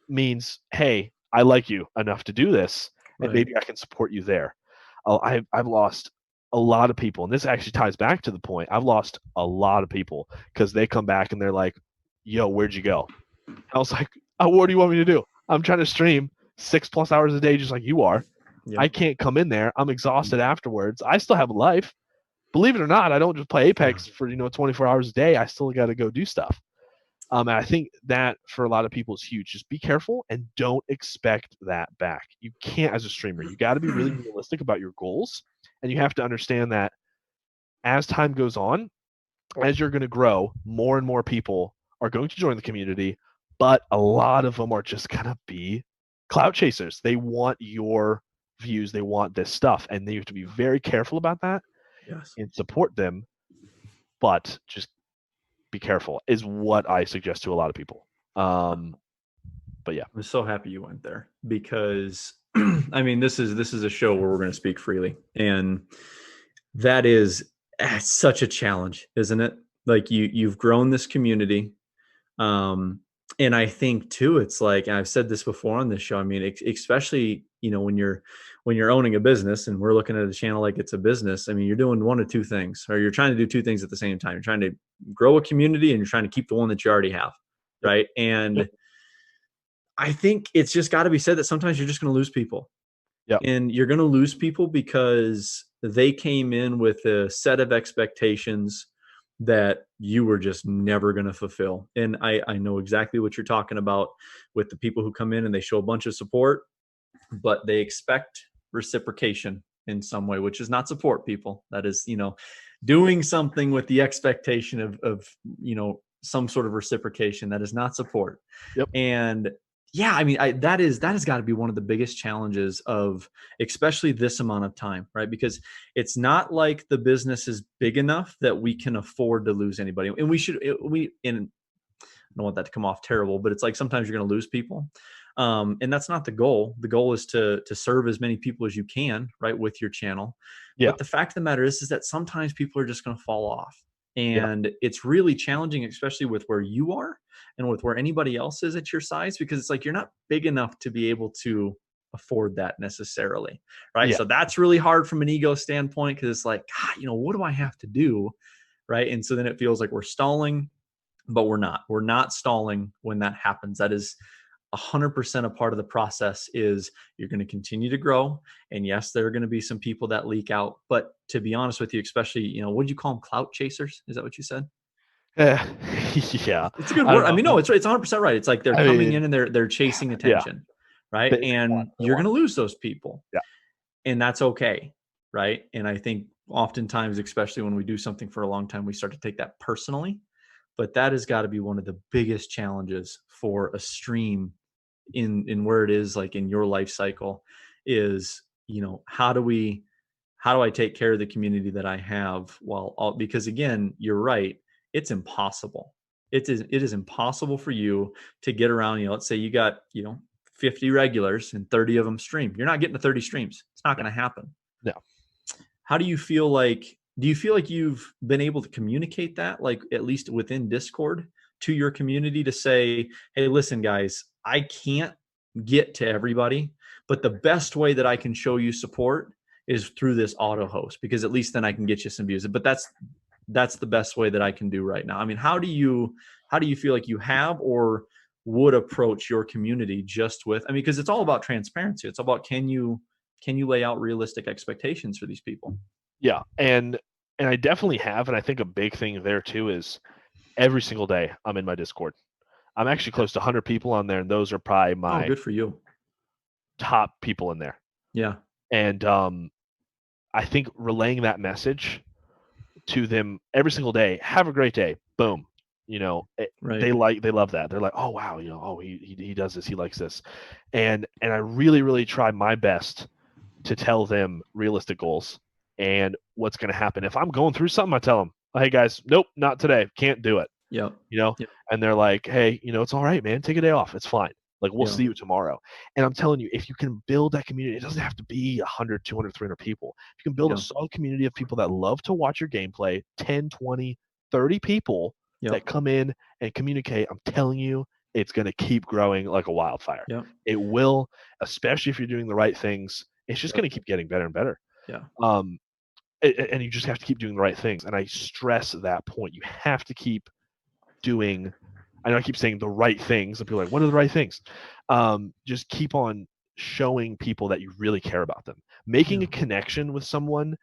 means, hey, I like you enough to do this, and Right. maybe I can support you there. I've lost a lot of people, and this actually ties back to the point. I've lost a lot of people because they come back and they're like, "Yo, where'd you go?" I was like, "Oh, what do you want me to do? I'm trying to stream 6+ hours a day, just like you are. Yeah. I can't come in there. I'm exhausted afterwards. I still have a life. Believe it or not, I don't just play Yeah. Apex for 24 hours a day. I still got to go do stuff." And I think that for a lot of people is huge. Just be careful and don't expect that back. You can't as a streamer. You got to be really realistic about your goals, and you have to understand that as time goes on, as you're going to grow, more and more people are going to join the community, but a lot of them are just going to be clout chasers. They want your views, they want this stuff, and you have to be very careful about that Yes. and support them, but just be careful is what I suggest to a lot of people. But yeah. I'm so happy you went there because I mean this is a show where we're going to speak freely, and that is such a challenge, isn't it? Like you've grown this community, um, and I think too, it's like, and I've said this before on this show. I mean, especially when you're owning a business, and we're looking at a channel like it's a business. I mean, you're doing one of two things, or you're trying to do two things at the same time. You're trying to grow a community, and you're trying to keep the one that you already have, Yep. right? Yep. And I think it's just got to be said that sometimes you're just going to lose people. Yep. And you're going to lose people because they came in with a set of expectations that you were just never going to fulfill. And I know exactly what you're talking about with the people who come in and they show a bunch of support, but they expect reciprocation in some way, which is not support, people. That is, doing something with the expectation of some sort of reciprocation. That is not support. Yep. And yeah, I mean, that has got to be one of the biggest challenges of especially this amount of time, right? Because it's not like the business is big enough that we can afford to lose anybody. And we should, we, in don't want that to come off terrible, but it's like sometimes you're going to lose people. And that's not the goal. The goal is to serve as many people as you can, right, with your channel. Yeah. But the fact of the matter is that sometimes people are just going to fall off. Yeah. And it's really challenging, especially with where you are and with where anybody else is at your size, because it's like you're not big enough to be able to afford that necessarily, right? Yeah. So that's really hard from an ego standpoint, because it's like, God, what do I have to do, right? And so then it feels like we're stalling, but we're not. We're not stalling when that happens. That is 100% a part of the process. Is you're going to continue to grow, and yes, there are going to be some people that leak out, but to be honest with you, especially, what did you call them, clout chasers, is that what you said? Eh, yeah. It's a good I don't word. I know. mean, no, it's 100% right. It's like they're I coming mean, in and they're chasing yeah. attention, right? They And they you're going want. to lose those people, Yeah. and that's okay, right? And I think oftentimes, especially when we do something for a long time, we start to take that personally. But that has got to be one of the biggest challenges for a stream in where it is, like in your life cycle, is, how do I take care of the community that I have, because again, you're right, it's impossible. It is impossible for you to get around, let's say you got, 50 regulars and 30 of them stream. You're not getting to 30 streams. It's not No. going to happen. No. How do you feel like, you've been able to communicate that, like at least within Discord, to your community, to say, hey, listen, guys, I can't get to everybody, but the best way that I can show you support is through this auto host, because at least then I can get you some views. But that's the best way that I can do right now. I mean, how do you feel like you have or would approach your community just with, I mean, because it's all about transparency. It's about, can you lay out realistic expectations for these people? Yeah. And I definitely have, and I think a big thing there too is every single day I'm in my Discord. I'm actually close to 100 people on there, and those are probably Oh, my good for you. top people in there. Yeah. And I think relaying that message to them every single day, have a great day, boom. Right. They love that. They're like, oh wow, oh he does this, he likes this, and I really really try my best to tell them realistic goals and what's going to happen. If I'm going through something, I tell them, hey guys, nope, not today, can't do it. Yeah. Yep. And they're like, hey, it's all right, man, take a day off, it's fine. Like, we'll Yeah. see you tomorrow. And I'm telling you, if you can build that community, it doesn't have to be 100, 200, 300 people. If you can build Yeah. a solid community of people that love to watch your gameplay, 10, 20, 30 people Yep. that come in and communicate, I'm telling you, it's going to keep growing like a wildfire. Yep. It will, especially if you're doing the right things. It's just Yep. going to keep getting better and better. Yeah. And you just have to keep doing the right things. And I stress that point. You have to keep doing, I know I keep saying the right things, and people are like, what are the right things? Just keep on showing people that you really care about them. Making Yeah. a connection with someone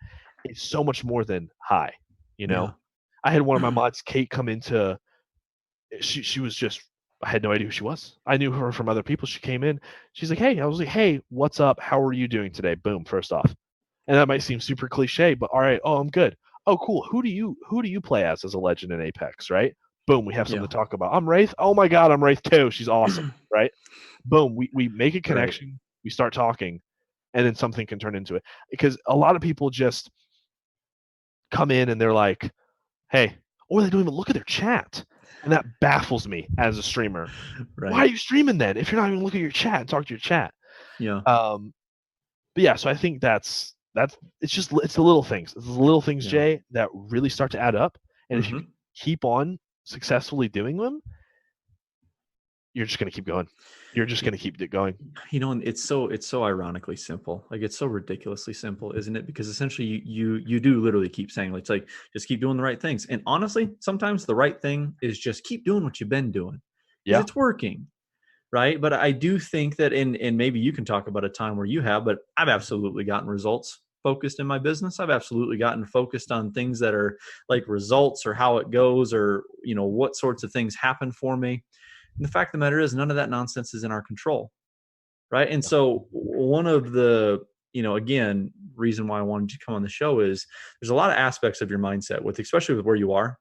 is so much more than hi. Yeah. I had one of my mods, Kate, come into, she was just, I had no idea who she was. I knew her from other people. She came in. She's like, hey, I was like, hey, what's up? How are you doing today? Boom, first off. And that might seem super cliche, but all right. Oh, I'm good. Oh, cool. Who do you play as a legend in Apex, right? Boom, we have something Yeah. to talk about. I'm Wraith. Oh my God, I'm Wraith too. She's awesome, right? Boom, we make a Right. connection. We start talking, and then something can turn into it. Because a lot of people just come in and they're like, hey, or they don't even look at their chat. And that baffles me as a streamer. Right. Why are you streaming then if you're not even looking at your chat and talk to your chat? Yeah. But yeah, so I think it's the little things. It's the little things, Yeah. Jay, that really start to add up. And if you Mhm. keep on successfully doing them, you're just going to keep going. You're just going to keep it going. And it's so ironically simple. Like, it's so ridiculously simple, isn't it? Because essentially you do literally keep saying, like, it's like, just keep doing the right things. And honestly, sometimes the right thing is just keep doing what you've been doing, because Yeah. it's working. Right. But I do think that, and maybe you can talk about a time where you have, but I've absolutely gotten results focused in my business. I've absolutely gotten focused on things that are like results, or how it goes, or, what sorts of things happen for me. And the fact of the matter is, none of that nonsense is in our control. Right. And so one of the, again, reason why I wanted you to come on the show is there's a lot of aspects of your mindset with, especially with where you are.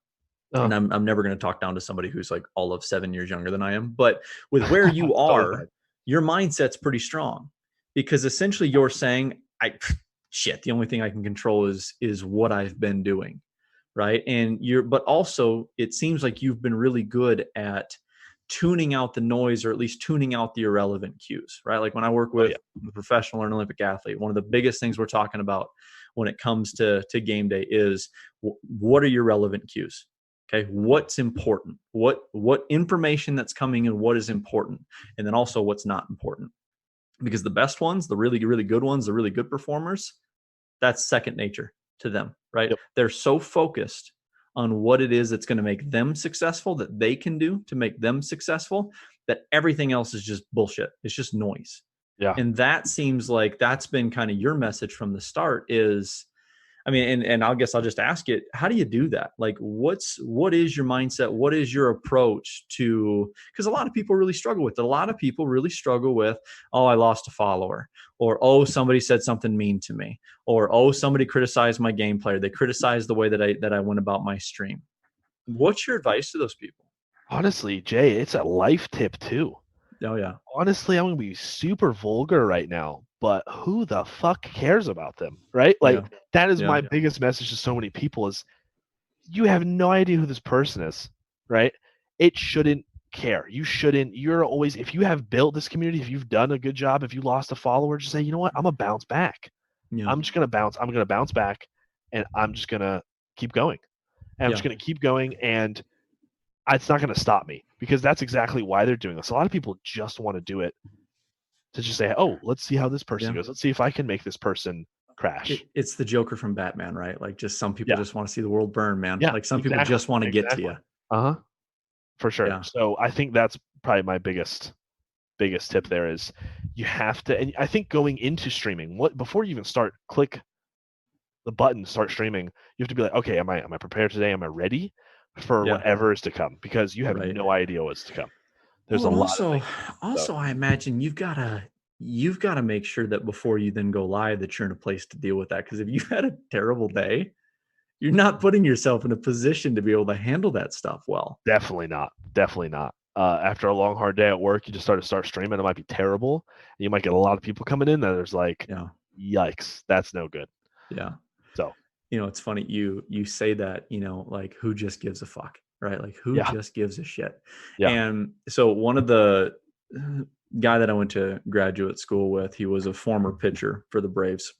Oh. And I'm never going to talk down to somebody who's like all of 7 years younger than I am. But with where you are, your mindset's pretty strong, because essentially you're saying, the only thing I can control is what I've been doing. Right. And but also it seems like you've been really good at tuning out the noise, or at least tuning out the irrelevant cues, right? Like when I work Oh with yeah. a professional or an Olympic athlete, one of the biggest things we're talking about when it comes to game day is what are your relevant cues? Okay, what's important? What information that's coming in? What is important? And then also what's not important? Because the best ones, the really really good ones, the really good performers, that's second nature to them, right? Yep. They're so focused on what it is that's going to make them successful, that they can do to make them successful, that everything else is just bullshit. It's just noise. Yeah. And that seems like that's been kind of your message from the start is, I mean, and I guess I'll just ask it, how do you do that? Like what is your mindset? What is your approach to, because a lot of people really struggle with it. A lot of people really struggle with, oh, I lost a follower, or oh, somebody said something mean to me, or oh, somebody criticized my gameplay, or they criticized the way that I went about my stream. What's your advice to those people? Honestly, Jay, it's a life tip too. Oh yeah. Honestly, I'm gonna be super vulgar right now, but who the fuck cares about them, right? Yeah. Like that is Yeah. my biggest message to so many people is you have no idea who this person is, right? It shouldn't care. You shouldn't. You're always, if you have built this community, if you've done a good job, if you lost a follower, just say, you know what? I'm gonna bounce back. Yeah. I'm just gonna bounce. I'm gonna bounce back, and I'm just gonna keep going. And I'm Yeah. just gonna keep going, and it's not gonna stop me because that's exactly why they're doing this. A lot of people just want to do it to just say, oh, let's see how this person Yeah. goes. Let's see if I can make this person crash. It's the Joker from Batman, right? Like just some people Yeah. just want to see the world burn, man. Yeah. Like some people Exactly. just want to get to Exactly. you. Uh huh. For sure. Yeah. So I think that's probably my biggest tip there is you have to, and I think going into streaming, what before you even click the button start streaming, you have to be like, okay, am I prepared today? Am I ready for Yeah. whatever is to come? Because you have Right. no idea what's to come. There's Well, a and lot of also, things. So also, I imagine you've got to make sure that before you then go live that you're in a place to deal with that. Because if you've had a terrible day, you're not putting yourself in a position to be able to handle that stuff well. definitely not. Definitely not. After a long hard day at work, you just start streaming. It might be terrible. You might get a lot of people coming in that there's like, Yeah, yikes, that's no good. yeah. So It's funny you say that. Like who just gives a fuck, right? Like who yeah, just gives a shit. yeah, And so one of the guy that I went to graduate school with, he was a former pitcher for the Braves.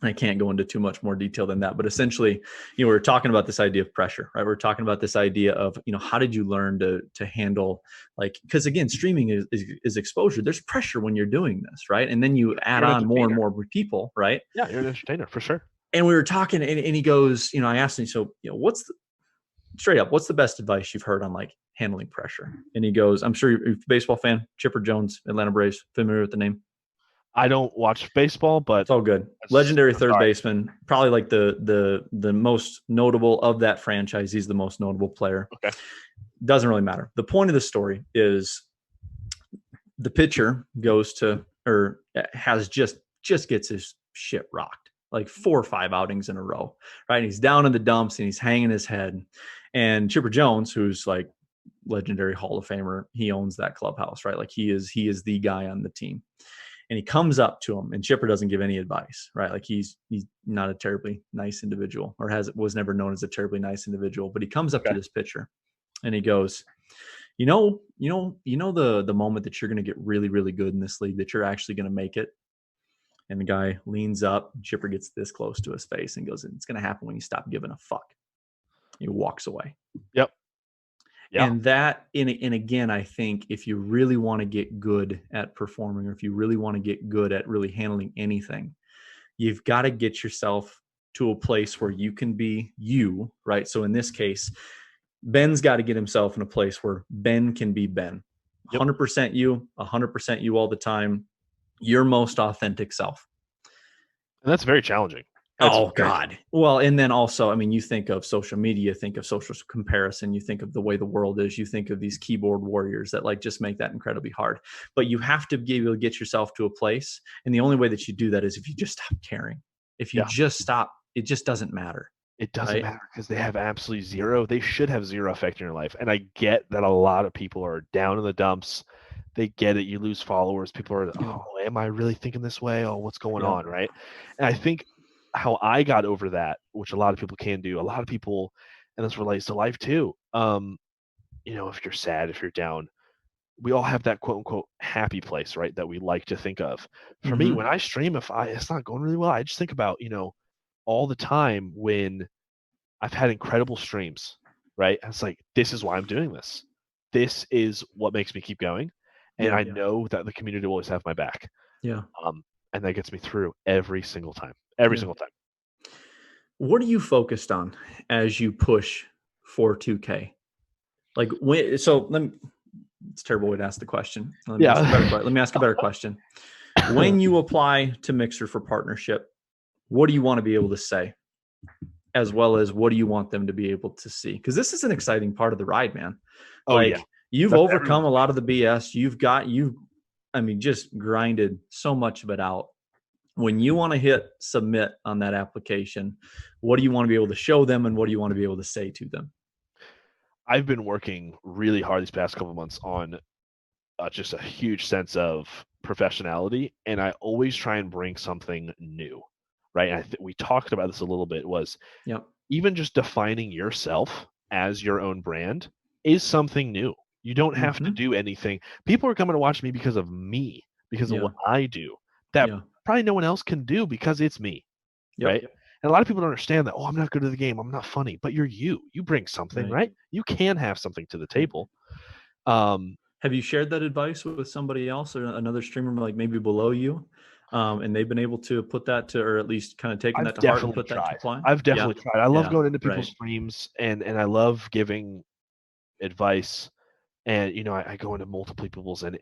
I can't go into too much more detail than that, but essentially, we're talking about this idea of pressure, right? We're talking about this idea of, how did you learn to handle, like, because again, streaming is exposure. There's pressure when you're doing this, right? And then you add you're an on more and entertainer. more people, right? Yeah, you're an entertainer for sure. And we were talking, and he goes, I asked him, so, straight up, what's the best advice you've heard on like handling pressure? And he goes, I'm sure you're a baseball fan, Chipper Jones, Atlanta Braves, familiar with the name? I don't watch baseball, but It's all good. Legendary third baseman, probably like the most notable of that franchise. He's the most notable player. Okay. Doesn't really matter. The point of the story is the pitcher goes to, or has just gets his shit rocked like 4 or 5 outings in a row, right? And he's down in the dumps and he's hanging his head. And Chipper Jones, who's like legendary Hall of Famer, he owns that clubhouse, right? Like he is the guy on the team. And he comes up to him, and Chipper doesn't give any advice, right? Like he's not a terribly nice individual, or was never known as a terribly nice individual. But he comes up to this pitcher, and he goes, the moment that you're going to get really, really good in this league, that you're actually going to make it. And the guy leans up, Chipper gets this close to his face, and goes, "It's going to happen when you stop giving a fuck." He walks away. Yep. Yeah. And that, and again, I think if you really want to get good at performing, or if you really want to get good at really handling anything, you've got to get yourself to a place where you can be you, right? So in this case, Ben's got to get himself in a place where Ben can be Ben. Yep. 100% you, 100% you all the time, your most authentic self. And that's very challenging. God. Well, and then also, I mean, you think of social media, think of social comparison, you think of the way the world is, you think of these keyboard warriors that like just make that incredibly hard. But you have to be able to get yourself to a place. And the only way that you do that is if you just stop caring. If you just stop, it just doesn't matter. It doesn't matter because they have absolutely zero. They should have zero effect in your life. And I get that a lot of people are down in the dumps. They get it. You lose followers. People are, oh, am I really thinking this way? Oh, what's going on? Right. And I think how I got over that, which a lot of people can do, a lot of people, and this relates to life too. If you're sad, if you're down, we all have that quote unquote happy place, right? That we like to think of. For me, Mm-hmm. when I stream, if it's not going really well, I just think about, all the time when I've had incredible streams, right? And it's like, this is why I'm doing this. This is what makes me keep going. And Yeah. I know that the community will always have my back. Yeah. And that gets me through every single time. Every Yeah. single time. What are you focused on as you push for 2K? Like when, so let me, it's a terrible way to ask the question. Let me ask a better, Yeah. let me ask a better question. When you apply to Mixer for partnership, what do you want to be able to say? As well as what do you want them to be able to see? Because this is an exciting part of the ride, man. Oh yeah. Like you've That's overcome everyone. a lot of the BS. I mean, just grinded so much of it out. When you want to hit submit on that application, what do you want to be able to show them and what do you want to be able to say to them? I've been working really hard these past couple of months on just a huge sense of professionality, and I always try and bring something new, right? And we talked about this a little bit. Was Yep. even just defining yourself as your own brand is something new. You don't have to Mm-hmm. do anything. People are coming to watch me because of me, because of Yeah. what I do. That Yeah. probably no one else can do because it's me, Yep. right? And a lot of people don't understand that. Oh, I'm not good at the game. I'm not funny, but you're you. You bring something, Right. right? You can have something to the Right. table. Um, Have you shared that advice with somebody else or another streamer like maybe below you? And they've been able to put that to, or at least kind of taken I've that to heart and definitely put that to tried. apply? I've Yeah. definitely tried. I love Yeah. going into people's Right. streams, and I love giving advice. And I go into multiple people's, and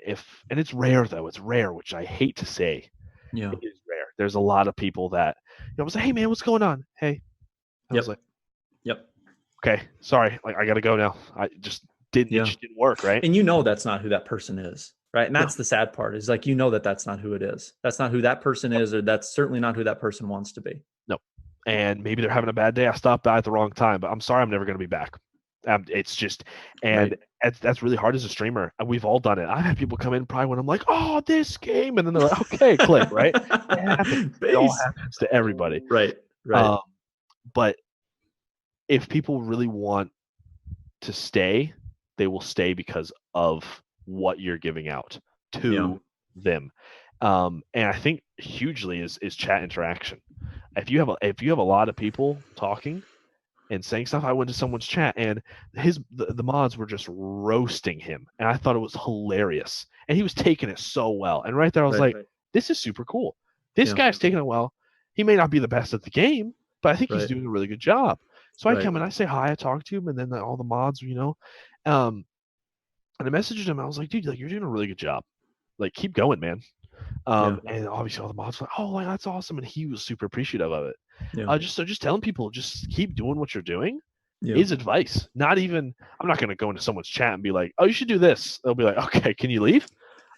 it's rare though. It's rare, which I hate to say. Yeah. It is rare. There's a lot of people that I was like, hey man, what's going on? Hey, I was Yep. like, Yep. okay, sorry, like I gotta go now. I just didn't. It Yeah. just didn't work, right? And that's not who that person is, right? And No, that's the sad part is like that's not who it is. That's not who that person no, is, or that's certainly not who that person wants to be. no. And maybe they're having a bad day. I stopped by at the wrong time, but I'm sorry, I'm never gonna be back. It's just, and Right. that's really hard as a streamer. And we've all done it. I've had people come in probably when I'm like, oh, this game, and then they're like, okay, click, right? It happens. It all Base. happens to everybody. Right. Right. Um, but if people really want to stay, they will stay because of what you're giving out Yeah. to them. And I think hugely is chat interaction. If you have a lot of people talking and saying stuff, I went to someone's chat and the mods were just roasting him, and I thought it was hilarious. And he was taking it so well. And right there, I was Right. like, "This is super cool. This Yeah. guy's taking it well. He may not be the best at the game, but I think he's Right. doing a really good job." So I Right. come and I say hi, I talk to him, and then all the mods, and I messaged him. I was like, "Dude, like you're doing a really good job. Like keep going, man." Yeah. And obviously all the mods were like, "Oh, like, that's awesome," and he was super appreciative of it. Yeah. Just telling people, just keep doing what you're doing Yeah. is advice. Not even, I'm not going to go into someone's chat and be like, "Oh, you should do this." They'll be like, "Okay, can you leave?"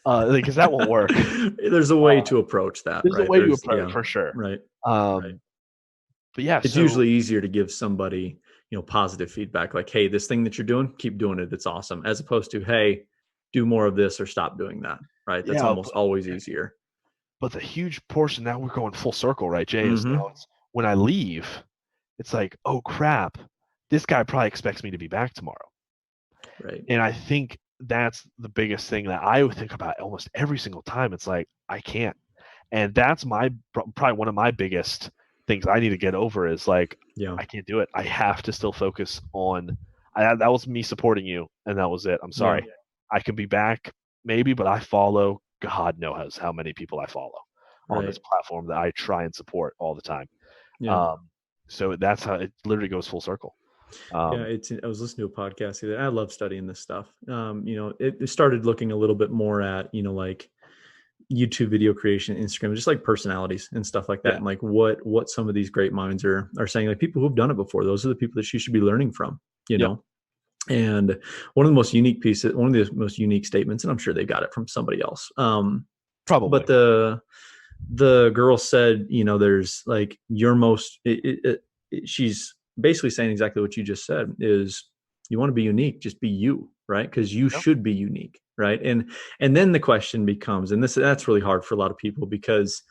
Because that won't work. There's a way to approach that, There's a right? way to approach Yeah. for sure. Right. Right. Um, but yeah, It's so usually easier to give somebody, positive feedback like, hey, this thing that you're doing, keep doing it. It's awesome. As opposed to, hey, do more of this or stop doing that. Right. That's yeah, almost always easier. but the huge portion now we're going full circle, right, Jay? Is Mm-hmm. now it's when I leave, it's like, oh crap, this guy probably expects me to be back tomorrow. Right. And I think that's the biggest thing that I would think about almost every single time. It's like, I can't. And that's probably one of my biggest things I need to get over is like, Yeah. I can't do it. I have to still focus on that was me supporting you, and that was it. I'm Yeah. sorry. I can be back maybe, but I follow God knows how many people I follow on this Right. platform that I try and support all the time. Yeah. So that's how it literally goes full circle. Yeah, I was listening to a podcast today. I love studying this stuff. It started looking a little bit more at, like YouTube video creation, Instagram, just like personalities and stuff like that. Yeah. And like what some of these great minds are saying, like people who've done it before. Those are the people that you should be learning from, Yep. And one of the most unique pieces, one of the most unique statements, and I'm sure they got it from somebody else. Probably. But the girl said, there's like your most, she's basically saying exactly what you just said is you want to be unique, just be you, right? Because you Yep. should be unique, right? And then the question becomes, and that's really hard for a lot of people because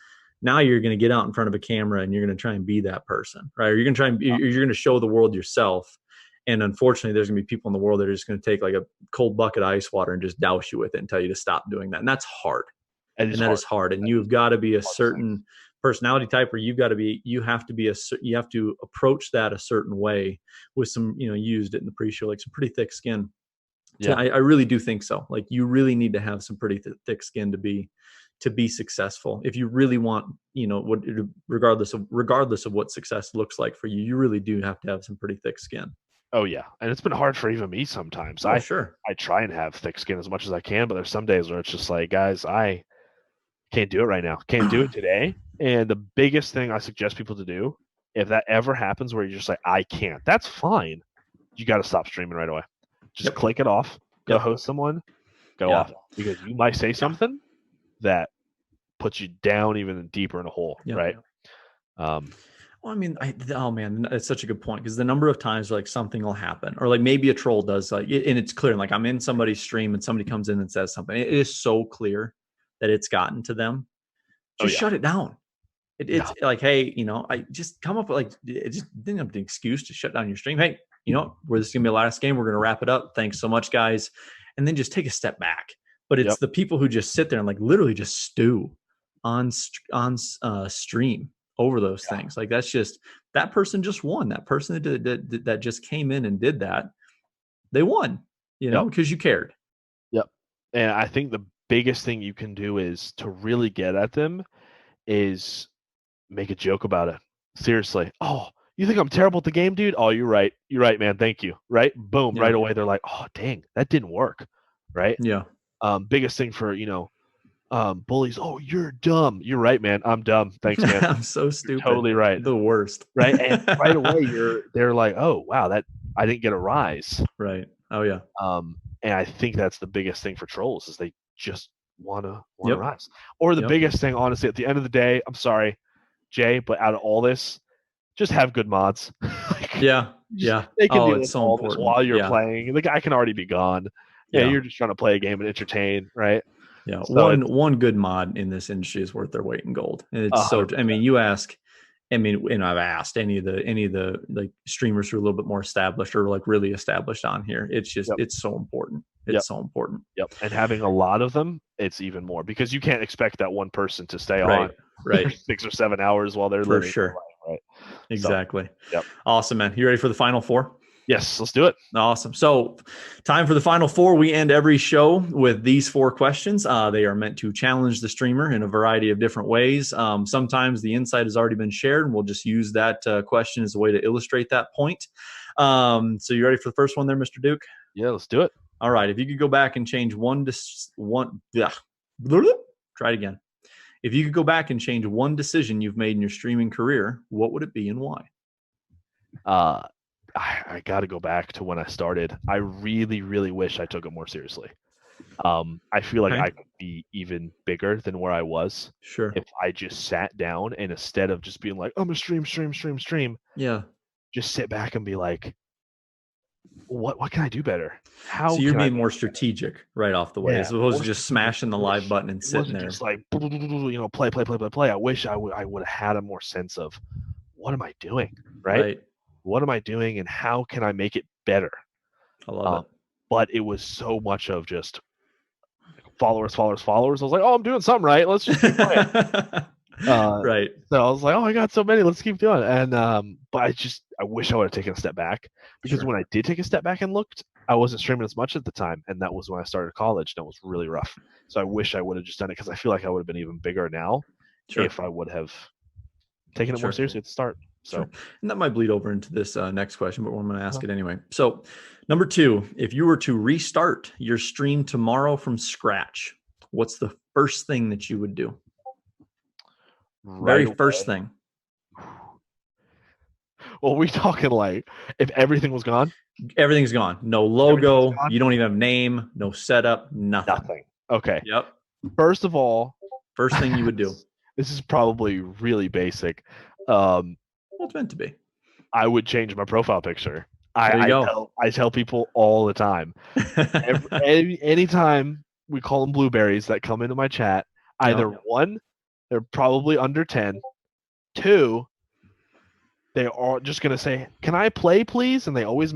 now you're going to get out in front of a camera and you're going to try and be that person, right? Or you're going to try and you're going to show the world yourself. And unfortunately, there's going to be people in the world that are just going to take like a cold bucket of ice water and just douse you with it and tell you to stop doing that. And that's hard. It is And that hard. is hard. And That you've is got to be a the hardest thing. certain personality type, or you have to approach that a certain way with some, you used it in the pre-show, like some pretty thick skin. Yeah. I really do think so. Like you really need to have some pretty thick skin to be successful. If you really want, regardless of what success looks like for you, you really do have to have some pretty thick skin. Oh yeah, and it's been hard for even me sometimes. Oh, sure. I try and have thick skin as much as I can, but there's some days where it's just like, guys, I can't do it right now. Can't do it today. And the biggest thing I suggest people to do, if that ever happens where you're just like, I can't, that's fine. You got to stop streaming right away. Just Yep. click it off. Go Yep. host someone. Go Yeah. off, because you might say something that puts you down even deeper in a hole, Yeah. right? Well, I mean, oh man, it's such a good point, because the number of times like something will happen, or like maybe a troll does, like, and it's clear. Like I'm in somebody's stream and somebody comes in and says something. It is so clear that it's gotten to them. Just shut it down. It's like, hey, I just come up with like, it just didn't have the excuse to shut down your stream. Hey, where this is gonna be the last game. We're gonna wrap it up. Thanks so much, guys, and then just take a step back. But it's the people who just sit there and like literally just stew on stream over those things. Like that's just, that person just won. That person that just came in and did that, they won, because you cared. Yep. And I think the biggest thing you can do is to really get at them is make a joke about it. Seriously. Oh, you think I'm terrible at the game, dude? Oh, you're right. You're right, man. Thank you. Right? Boom. Right away. They're like, oh, dang, that didn't work. Right? Yeah. Biggest thing for, bullies. Oh, you're dumb. You're right, man. I'm dumb. Thanks, man. I'm so stupid. You're totally right. The worst. Right? And right away they're like, oh, wow, that I didn't get a rise. Right. Oh yeah. And I think that's the biggest thing for trolls, is they just want to rise. Or the biggest thing, honestly, at the end of the day, I'm sorry, Jay, but out of all this, just have good mods. Yeah. They can deal it's with so all important. this while you're playing. The guy can already be gone. Yeah, you're just trying to play a game and entertain, right? Yeah, so one good mod in this industry is worth their weight in gold. And it's 100%. I mean, and I've asked any of the like streamers who are a little bit more established or like really established on here. It's just it's so important. It's so important. Yep. And having a lot of them, it's even more, because you can't expect that one person to stay on right 6 or 7 hours while they're living. For sure. Right. Exactly. So, yep. Awesome, man. You ready for the final four? Yes, let's do it. Awesome. So time for the final four. We end every show with these four questions. They are meant to challenge the streamer in a variety of different ways. Sometimes the insight has already been shared, and we'll just use that question as a way to illustrate that point. So you ready for the first one there, Mr. Duke? Yeah, let's do it. All right. If you could go back and change try it again. If you could go back and change one decision you've made in your streaming career, what would it be and why? I got to go back to when I started. I really, really wish I took it more seriously. I feel like I could be even bigger than where I was. Sure. If I just sat down and instead of just being like, I'm a stream. Yeah. Just sit back and be like, what can I do better? So you're being more strategic right off the way, as opposed to just smashing the live button and sitting there. Just like, play. I wish I would have had a more sense of, what am I doing? Right? What am I doing, and how can I make it better? I love it. But it was so much of just followers. I was like, oh, I'm doing something right. Let's just keep playing. Right. So I was like, oh, I got so many. Let's keep doing it. And but I wish I would have taken a step back, because when I did take a step back and looked, I wasn't streaming as much at the time, and that was when I started college, and it was really rough. So I wish I would have just done it, because I feel like I would have been even bigger now if I would have taken it more seriously at the start. So, and that might bleed over into this next question, but I'm going to ask it anyway. So, number 2, if you were to restart your stream tomorrow from scratch, what's the first thing that you would do? Very first thing. Well, we talking like if everything was gone? Everything's gone. No logo. You don't even have name. No setup. Nothing. Okay. Yep. First of all, first thing you would do. This is probably really basic. It's meant to be. I would change my profile picture. I tell people all the time. Anytime we call them blueberries that come into my chat, either one, they're probably under 10. 2, they are just gonna say, "Can I play, please?" And they always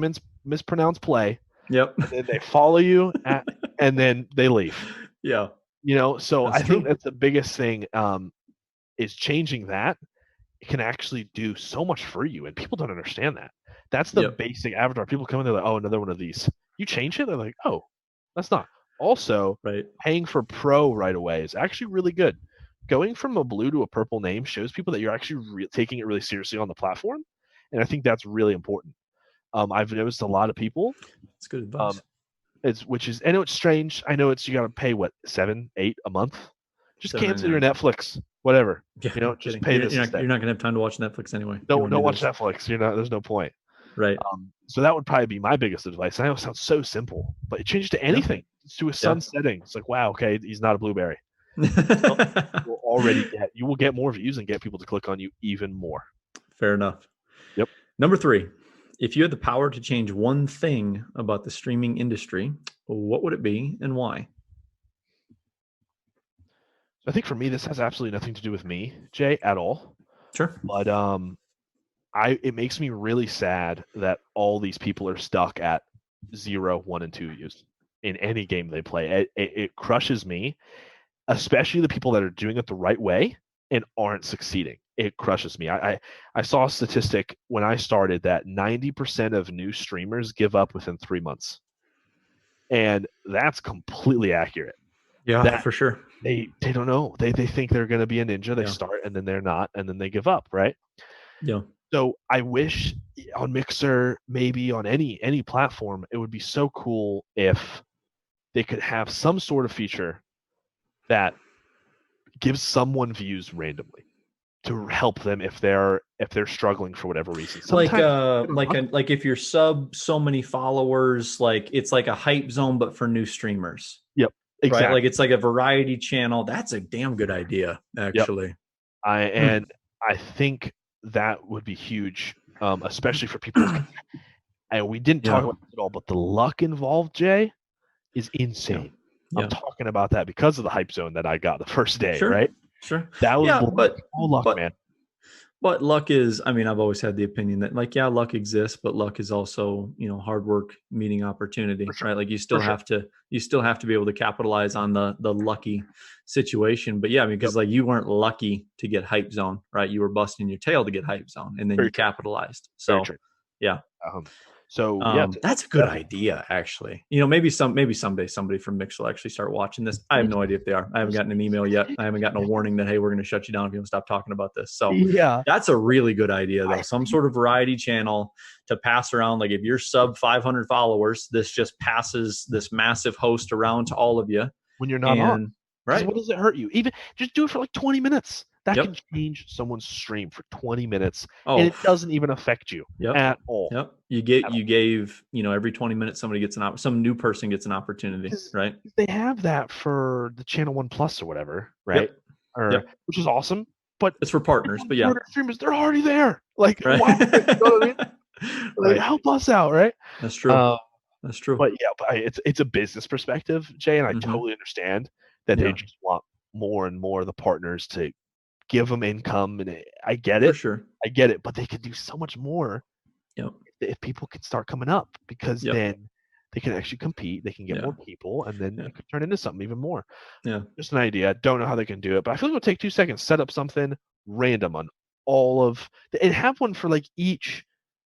mispronounce play, Yep. and then they follow you, and then they leave. Yeah, So that's I think true. that's the biggest thing, is changing that. It can actually do so much for you, and people don't understand that. That's the Yep. basic avatar. People come in, they're like, "Oh, another one of these." You change it, they're like, "Oh, that's not." Also, Right. paying for pro right away is actually really good. Going from a blue to a purple name shows people that you're actually taking it really seriously on the platform, and I think that's really important. I've noticed a lot of people, That's good um, advice. I know it's strange. I know you got to pay what, 7, 8 a month. Just 7 cancel your and Netflix, whatever. yeah, no Just kidding. pay this instead. You're not gonna have time to watch Netflix anyway. You Don't want to do watch this, Netflix. There's no point. right? So that would probably be my biggest advice. I know it sounds so simple, but it changed to Yeah. anything. It's to a Yeah. sun setting. It's like, wow, okay, he's not a blueberry. You will get more views and get people to click on you even more. Fair enough. Yep. Number 3, if you had the power to change one thing about the streaming industry, what would it be and why? So I think for me, this has absolutely nothing to do with me, Jay, at all. Sure. But it makes me really sad that all these people are stuck at 0, 1, and 2 views in any game they play. It crushes me, especially the people that are doing it the right way and aren't succeeding. It crushes me. I saw a statistic when I started that 90% of new streamers give up within 3 months. And that's completely accurate. Yeah, That for sure. they don't know. They think they're going to be a ninja. They Yeah. start and then they're not, and then they give up, right? Yeah. So I wish on Mixer, maybe on any platform, it would be so cool if they could have some sort of feature that gives someone views randomly to help them if they're struggling for whatever reason. Sometimes Like if you're sub so many followers, like it's like a hype zone, but for new streamers. Yep, Right? exactly. Like it's like a variety channel. That's a damn good idea, Yep. actually. I think that would be huge, especially for people. And we didn't talk about this at all, but the luck involved, Jay, is insane. Yeah. I'm talking about that because of the hype zone that I got the first day, Sure. right? Sure. That was luck, man. But luck is, I mean, I've always had the opinion that like, yeah, luck exists, but luck is also, hard work meeting opportunity, Sure. right? Like you still have to be able to capitalize on the lucky situation. But yeah, I mean, because like you weren't lucky to get hype zone, right? You were busting your tail to get hype zone, and then you capitalized. So yeah. That's a good idea, actually. Maybe someday somebody from Mix will actually start watching this. I have no idea if they are. I haven't gotten an email yet. I haven't gotten a warning that, hey, we're going to shut you down if you don't stop talking about this. So yeah, that's a really good idea, though. Some sort of variety channel to pass around. Like if you're sub 500 followers, this just passes this massive host around to all of you when you're not on. Right. What does it hurt you? Even just do it for like 20 minutes. That Yep. can change someone's stream for 20 minutes, Oh, and it doesn't even affect you at all. Yep. You gave every 20 minutes somebody gets some new person gets an opportunity, right? They have that for the Channel 1 Plus or whatever, right? Which is awesome. But it's for partners. But yeah, streamers, they're already there. Like, right. why? You know what I mean? Like, help us out, right? That's true. That's true. But yeah, it's a business perspective, Jay, and I totally understand that they just want more and more of the partners to give them income, and I get it. For sure. I get it, but they could do so much more. Yep. If people could start coming up, because then they can actually compete, they can get more people, and then it could turn into something even more. Yeah. Just an idea. I don't know how they can do it, but I feel like it'll take 2 seconds. Set up something random on all of and have one for like each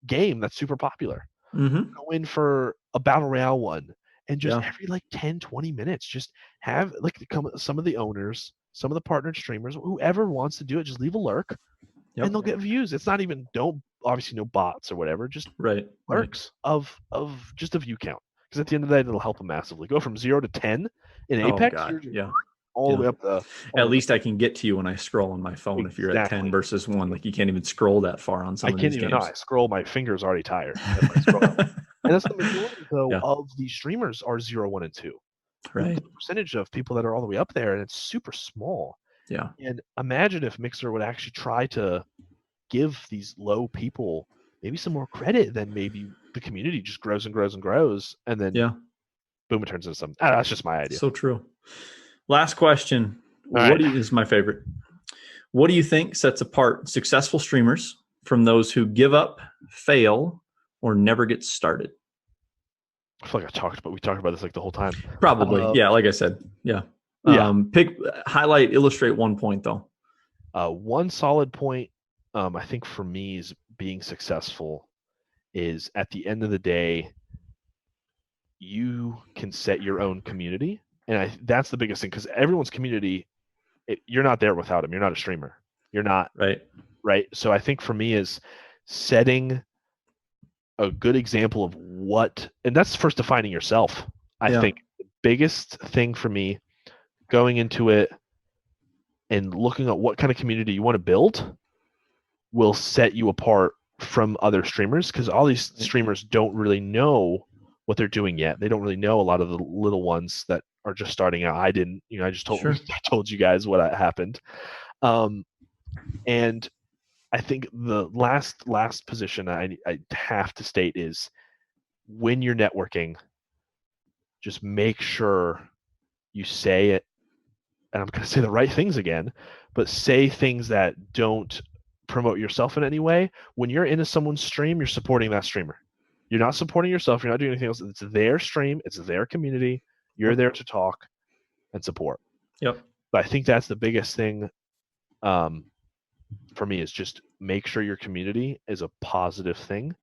game that's super popular. Go in for a battle royale one, and just every like 10, 20 minutes, just have like some of the owners, some of the partnered streamers, whoever wants to do it, just leave a lurk, and they'll get views. It's not even obviously no bots or whatever, just lurks of just a view count. Because at the end of the day, it'll help them massively. Go from 0 to 10 in Apex. All the way up the. At least I can get to you when I scroll on my phone. If you're at 10 versus 1, like you can't even scroll that far on some of these games. I scroll. My finger's already tired. If I scroll up. And that's the majority, though, of these streamers are 0, 1, and 2. Right. The percentage of people that are all the way up there, and it's super small. Yeah. And imagine if Mixer would actually try to give these low people maybe some more credit, then maybe the community just grows and grows and grows, and then boom, it turns into something. That's just my idea. So true. Last question. This is my favorite. What do you think sets apart successful streamers from those who give up, fail, or never get started? I feel like we talked about this like the whole time. Probably. Yeah, like I said. Yeah. Yeah. Illustrate one point though. One solid point, I think for me is being successful is at the end of the day, you can set your own community. And that's the biggest thing because everyone's community, you're not there without them. You're not a streamer. You're not. Right. Right. So I think for me is setting a good example of what, and that's first defining yourself. I think the biggest thing for me going into it and looking at what kind of community you want to build will set you apart from other streamers because all these streamers don't really know what they're doing yet. They don't really know a lot of the little ones that are just starting out. I didn't, I just told Sure. I told you guys what happened. And I think the last position I have to state is when you're networking, just make sure you say it, and I'm going to say the right things again, but say things that don't promote yourself in any way. When you're into someone's stream, you're supporting that streamer. You're not supporting yourself. You're not doing anything else. It's their stream. It's their community. You're there to talk and support. Yep. But I think that's the biggest thing for me is just make sure your community is a positive thing